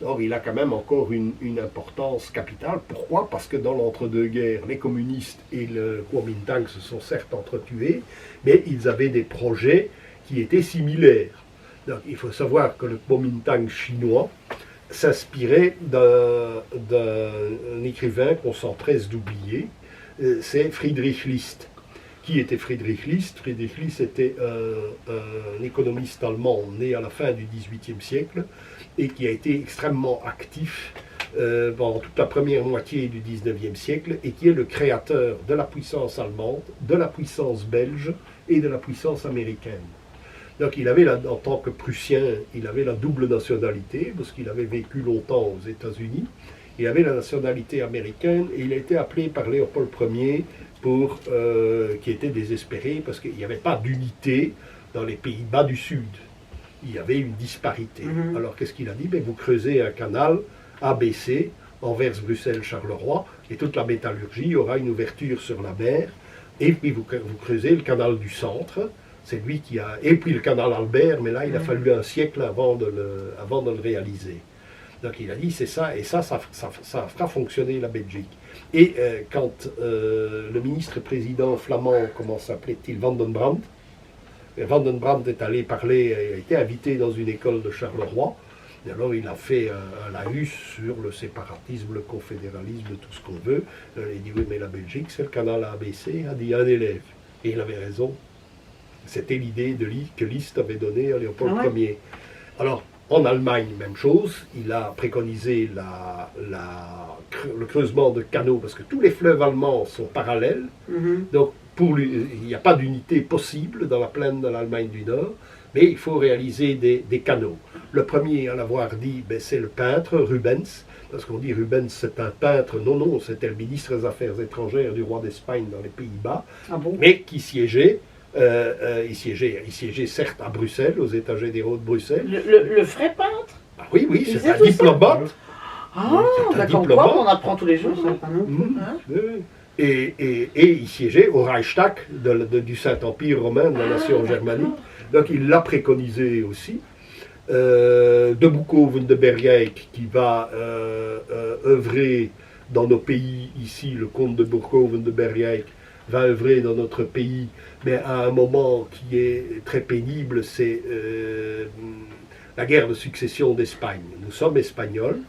Or, il a quand même encore une importance capitale. Pourquoi? Parce que dans l'entre-deux-guerres, les communistes et le Kuomintang se sont certes entretués, mais ils avaient des projets qui étaient similaires. Donc, il faut savoir que le Kuomintang chinois s'inspirait d'un écrivain qu'on s'empresse d'oublier, c'est Friedrich List. Qui était Friedrich List? Friedrich List était un économiste allemand né à la fin du XVIIIe siècle et qui a été extrêmement actif pendant toute la première moitié du XIXe siècle et qui est le créateur de la puissance allemande, de la puissance belge et de la puissance américaine. Donc il avait, en tant que Prussien, il avait la double nationalité, parce qu'il avait vécu longtemps aux États-Unis. Il avait la nationalité américaine et il a été appelé par Léopold Ier qui était désespéré parce qu'il n'y avait pas d'unité dans les Pays-Bas du Sud. Il y avait une disparité. Alors qu'est-ce qu'il a dit? Vous creusez un canal ABC, Anvers, Bruxelles, Charleroi, et toute la métallurgie aura une ouverture sur la mer. Et puis vous creusez le canal du centre. C'est lui qui a... Et puis le canal Albert, mais là, il a fallu un siècle avant de le réaliser. Donc il a dit, c'est ça, et ça fera fonctionner la Belgique. Et quand le ministre-président flamand, comment s'appelait-il, Van den Brandt est allé parler, il a été invité dans une école de Charleroi, et alors il a fait un laïus sur le séparatisme, le confédéralisme, tout ce qu'on veut. Il a dit, oui, mais la Belgique, c'est le canal ABC, a dit un élève. Et il avait raison. C'était l'idée que List avait donnée à Léopold Ier. Alors, en Allemagne, même chose, il a préconisé le creusement de canaux, parce que tous les fleuves allemands sont parallèles, donc il n'y a pas d'unité possible dans la plaine de l'Allemagne du Nord, mais il faut réaliser des canaux. Le premier à l'avoir dit, c'est le peintre Rubens, parce qu'on dit Rubens c'est un peintre, non, c'était le ministre des Affaires étrangères du roi d'Espagne dans les Pays-Bas, mais qui siégeait. Il siégeait certes à Bruxelles, aux États généraux de Bruxelles. Le vrai peintre? Ah oui, c'est un diplomate. Ah, comme quoi on apprend tous les jours. Et il siégeait au Reichstag du Saint-Empire romain, de la nation germanique. Donc il l'a préconisé aussi. De Boekhoven de Bergijk, qui va œuvrer dans nos pays ici, le comte de Boekhoven de Bergijk, va œuvrer dans notre pays, mais à un moment qui est très pénible, c'est la guerre de succession d'Espagne. Nous sommes espagnols,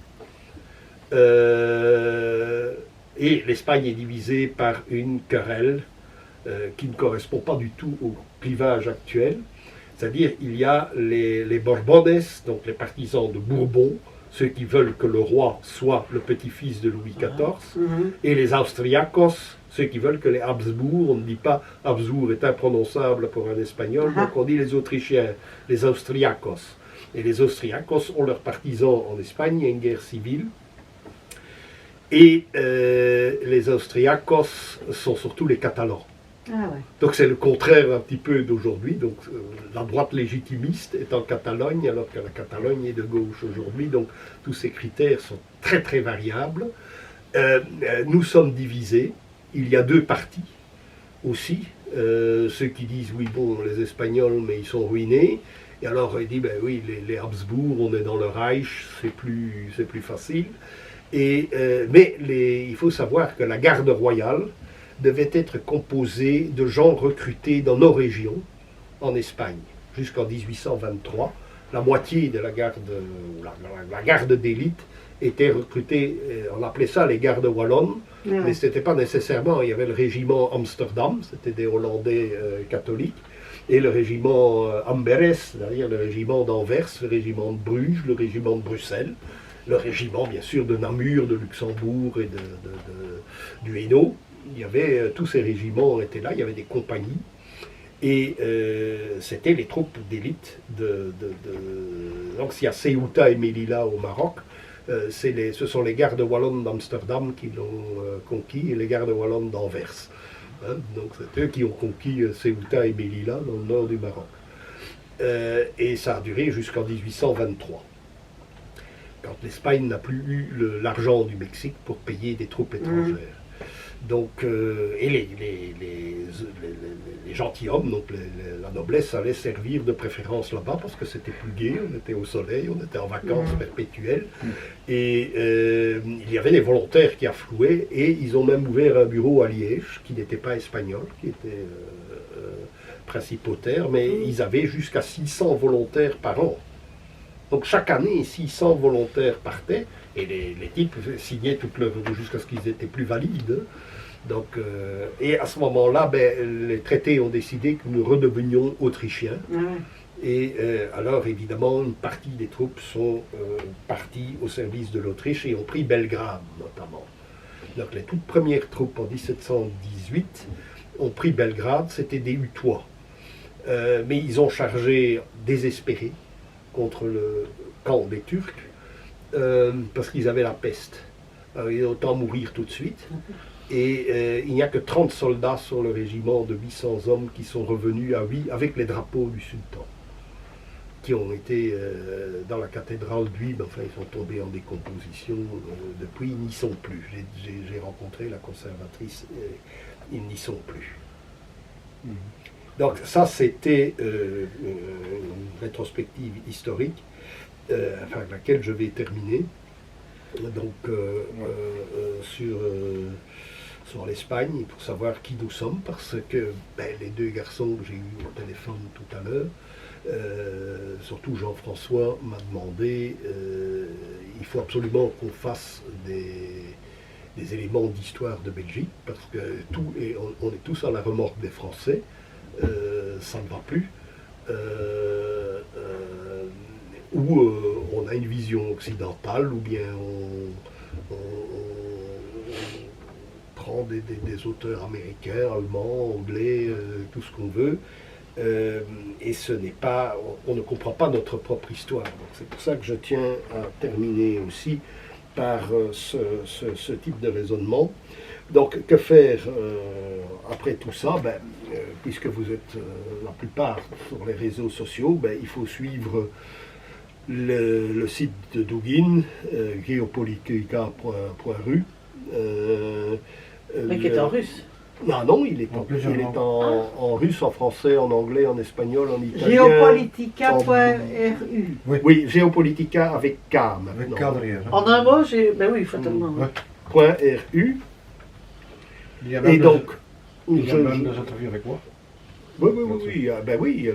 et l'Espagne est divisée par une querelle qui ne correspond pas du tout au clivage actuel. C'est-à-dire, il y a les Borbones, donc les partisans de Bourbon, ceux qui veulent que le roi soit le petit-fils de Louis XIV, et les Austriacos, ceux qui veulent que les Habsbourg, on ne dit pas Habsbourg est imprononçable pour un espagnol, donc on dit les Autrichiens, les Austriacos. Et les Austriacos ont leurs partisans en Espagne, il y a une guerre civile. Et les Austriacos sont surtout les Catalans. Ah ouais. Donc c'est le contraire un petit peu d'aujourd'hui. Donc la droite légitimiste est en Catalogne, alors que la Catalogne est de gauche aujourd'hui. Donc tous ces critères sont très très variables. Nous sommes divisés. Il y a deux partis aussi. Ceux qui disent oui bon les Espagnols mais ils sont ruinés. Et alors il dit ben oui les Habsbourg on est dans le Reich, c'est plus facile. Mais il faut savoir que la garde royale devait être composée de gens recrutés dans nos régions, en Espagne, jusqu'en 1823. La moitié de la garde d'élite était recrutée, on appelait ça les gardes wallonnes, mais ce n'était pas nécessairement, il y avait le régiment Amsterdam, c'était des Hollandais catholiques, et le régiment Amberes, c'est-à-dire le régiment d'Anvers, le régiment de Bruges, le régiment de Bruxelles, le régiment bien sûr de Namur, de Luxembourg et du Hainaut. Il y avait, tous ces régiments étaient là, il y avait des compagnies, et c'était les troupes d'élite donc s'il y a Ceuta et Melilla au Maroc, ce sont les gardes wallonnes d'Amsterdam qui l'ont conquis et les gardes wallonnes d'Anvers. Hein, donc c'est eux qui ont conquis Ceuta et Melilla dans le nord du Maroc. Et ça a duré jusqu'en 1823. Quand l'Espagne n'a plus eu l'argent du Mexique pour payer des troupes étrangères. Donc, et les gentilshommes, donc la noblesse allait servir de préférence là-bas parce que c'était plus gai, on était au soleil, on était en vacances perpétuelles. Et il y avait des volontaires qui affluaient et ils ont même ouvert un bureau à Liège qui n'était pas espagnol, qui était principautaire, mais ils avaient jusqu'à 600 volontaires par an. Donc chaque année, 600 volontaires partaient, et les types signaient jusqu'à ce qu'ils étaient plus valides. Donc, et à ce moment-là, les traités ont décidé que nous redevenions autrichiens. Et alors, évidemment, une partie des troupes sont parties au service de l'Autriche et ont pris Belgrade, notamment. Donc les toutes premières troupes en 1718 ont pris Belgrade, c'était des Hutois. Mais ils ont chargé désespérés contre le camp des Turcs, parce qu'ils avaient la peste. Alors, il y a autant mourir tout de suite. Et il n'y a que 30 soldats sur le régiment de 800 hommes qui sont revenus avec les drapeaux du sultan, qui ont été dans la cathédrale d'Huy, mais enfin ils sont tombés en décomposition depuis, ils n'y sont plus. J'ai rencontré la conservatrice, ils n'y sont plus. Donc ça c'était une rétrospective historique, avec laquelle je vais terminer. Donc sur l'Espagne, pour savoir qui nous sommes, parce que les deux garçons que j'ai eu au téléphone tout à l'heure, surtout Jean-François, m'a demandé, il faut absolument qu'on fasse des éléments d'histoire de Belgique, parce que on est tous à la remorque des Français, ça ne va plus. Ou on a une vision occidentale, ou bien on prend des auteurs américains, allemands, anglais, tout ce qu'on veut, et ce n'est pas, on ne comprend pas notre propre histoire. Donc c'est pour ça que je tiens à terminer aussi par ce type de raisonnement. Donc que faire après tout ça? Puisque vous êtes la plupart sur les réseaux sociaux, il faut suivre le site de Dugin, geopolitica.ru. Mais qui est en russe. Non, il est en russe, en français, en anglais, en espagnol, en italien. Geopolitica.ru. Oui, Geopolitica avec K maintenant. Avec K derrière. En un mot, oui, fatalement. .ru. Il y a Et donc, il y a même des interviews avec moi. Oui,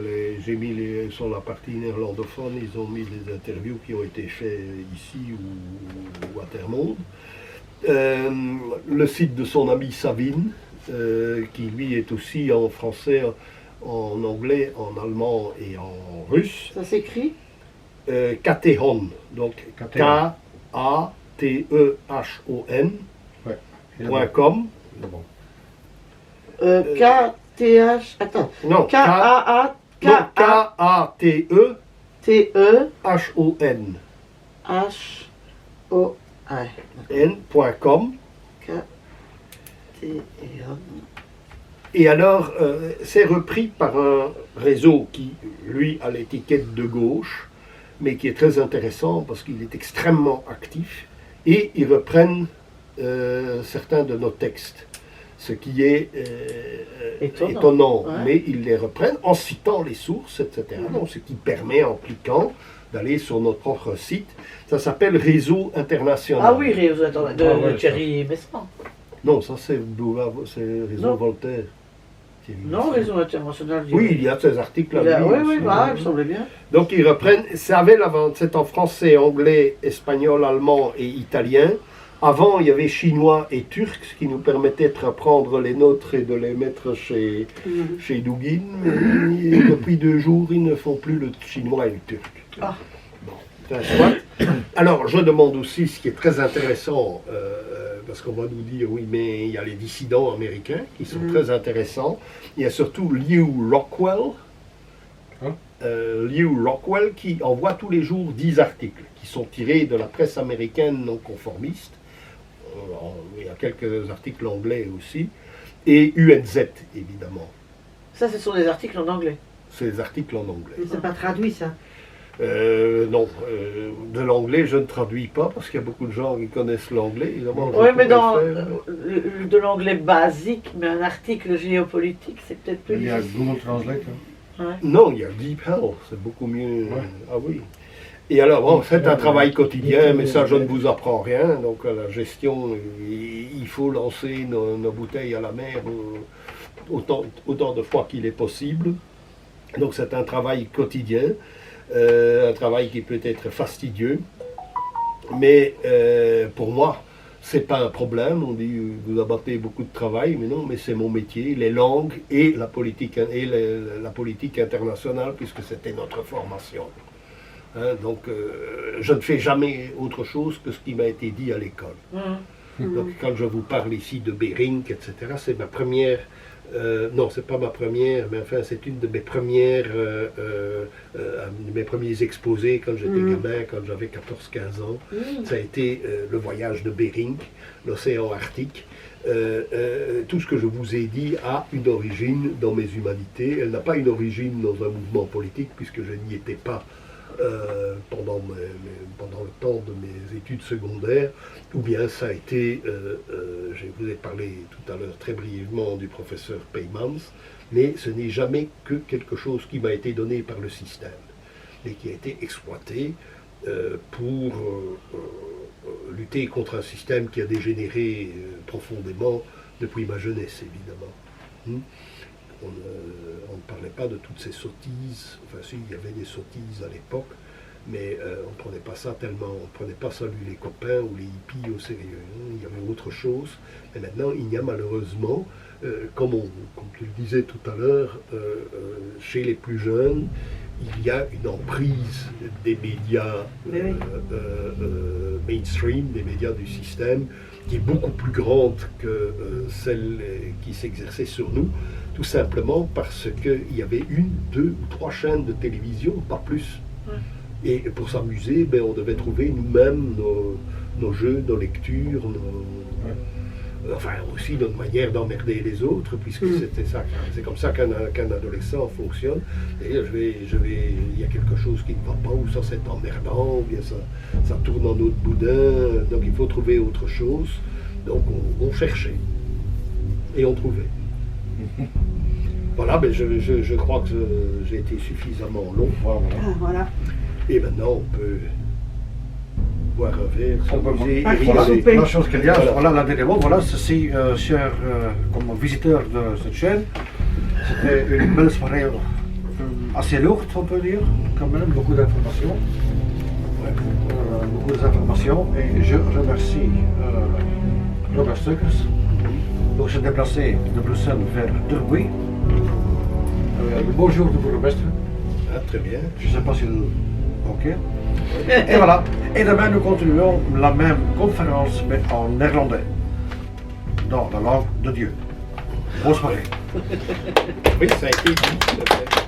j'ai mis sur la partie néerlandophone, ils ont mis des interviews qui ont été faites ici ou à Termonde. Le site de son ami Savine, qui lui est aussi en français, en anglais, en allemand et en russe. Ça s'écrit Katehon, donc K-A-T-E-H-O-N.com. K-T-H. Attends. Non, K-A-A. K-A-T-E. T-E-H-O-I. N.com. K-T-E-N. Et alors, c'est repris par un réseau qui, lui, a l'étiquette de gauche, mais qui est très intéressant parce qu'il est extrêmement actif, et ils reprennent certains de nos textes, ce qui est étonnant, ouais. mais ils les reprennent en citant les sources, etc. Donc, ce qui permet, en cliquant, d'aller sur notre propre site. Ça s'appelle Réseau International. Ah oui, Réseau International, de Ah ouais, Thierry Messman. Non, ça c'est Réseau Non. Voltaire. Non, Réseau International. Oui, il y a ces articles. Oui, oui, aussi. voilà, il me semblait bien. Donc ils reprennent, ça avait c'est en français, anglais, espagnol, allemand et italien. Avant, il y avait chinois et turc, ce qui nous permettait de reprendre les nôtres et de les mettre chez Dugin. Et depuis 2 jours, ils ne font plus le chinois et le turc. Ah. Bon, enfin, soit. Alors, je demande aussi, ce qui est très intéressant, parce qu'on va nous dire, oui, mais il y a les dissidents américains qui sont très intéressants. Il y a surtout Lew Rockwell. Lew Rockwell qui envoie tous les jours 10 articles qui sont tirés de la presse américaine non conformiste. Il y a quelques articles anglais aussi. Et UNZ, évidemment. Ça, ce sont des articles en anglais. C'est des articles en anglais. Mais c'est pas traduit ça. Non, de l'anglais je ne traduis pas parce qu'il y a beaucoup de gens qui connaissent l'anglais. Évidemment, je Oui, mais pourrais dans le faire. de l'anglais basique, mais un article géopolitique, c'est peut-être plus Il y a difficile. Google Translate. Hein. Ouais. Non, il y a Deep Hell, c'est beaucoup mieux. Ouais. Ah oui. Et alors, bon, c'est un travail quotidien, mais ça, je ne vous apprends rien. Donc, la gestion, il faut lancer nos bouteilles à la mer autant de fois qu'il est possible. Donc, c'est un travail quotidien, un travail qui peut être fastidieux. Mais pour moi, c'est pas un problème. On dit, vous abattez beaucoup de travail, mais non, mais c'est mon métier, les langues et la politique internationale, puisque c'était notre formation. Hein, donc, je ne fais jamais autre chose que ce qui m'a été dit à l'école. Donc, quand je vous parle ici de Bering, etc., c'est ma première. Non, c'est pas ma première, mais enfin, c'est une de mes premières, de mes premiers exposés quand j'étais gamin, quand j'avais 14-15 ans. Ça a été le voyage de Bering, l'océan Arctique. Tout ce que je vous ai dit a une origine dans mes humanités. Elle n'a pas une origine dans un mouvement politique, puisque je n'y étais pas pendant le temps de mes études secondaires, ou bien ça a été, je vous ai parlé tout à l'heure très brièvement du professeur Peymans, mais ce n'est jamais que quelque chose qui m'a été donné par le système, et qui a été exploité pour lutter contre un système qui a dégénéré profondément depuis ma jeunesse, évidemment. On ne parlait pas de toutes ces sottises, enfin si, il y avait des sottises à l'époque, mais on ne prenait pas ça tellement, on ne prenait pas ça lui les copains ou les hippies au sérieux, il y avait autre chose. Mais maintenant, il y a malheureusement, comme tu le disais tout à l'heure, chez les plus jeunes, il y a une emprise des médias mainstream, des médias du système, qui est beaucoup plus grande que celle qui s'exerçait sur nous, tout simplement parce qu'il y avait 1, 2 ou 3 chaînes de télévision, pas plus. Et pour s'amuser, ben, on devait trouver nous-mêmes nos jeux, nos lectures, enfin aussi notre manière d'emmerder les autres, puisque c'était ça, c'est comme ça qu'un adolescent fonctionne. Et il y a quelque chose qui ne va pas, ou ça c'est emmerdant, ou bien ça tourne en autre boudin, donc il faut trouver autre chose. Donc on cherchait, et on trouvait. Voilà, mais je crois que j'ai été suffisamment long. Voilà. Ah, voilà. Et maintenant on peut boire un verre, On peut s'amuser, boire- rigoler. souper. La chose qu'il y a, Voilà. voilà la dernière mot, voilà, ceci, cher comme visiteur de cette chaîne, c'était une belle soirée assez lourde, on peut dire, quand même, beaucoup d'informations. Beaucoup d'informations, et je remercie Robert Stuckers. Donc, je déplacé de Bruxelles vers Derby. Bonjour de bourgmestre. Ah, très bien. Je ne sais pas si... Ok. Et voilà. Et demain, nous continuons la même conférence, mais en néerlandais. Dans la langue de Dieu. Bonne soirée. Oui, ça a été dit.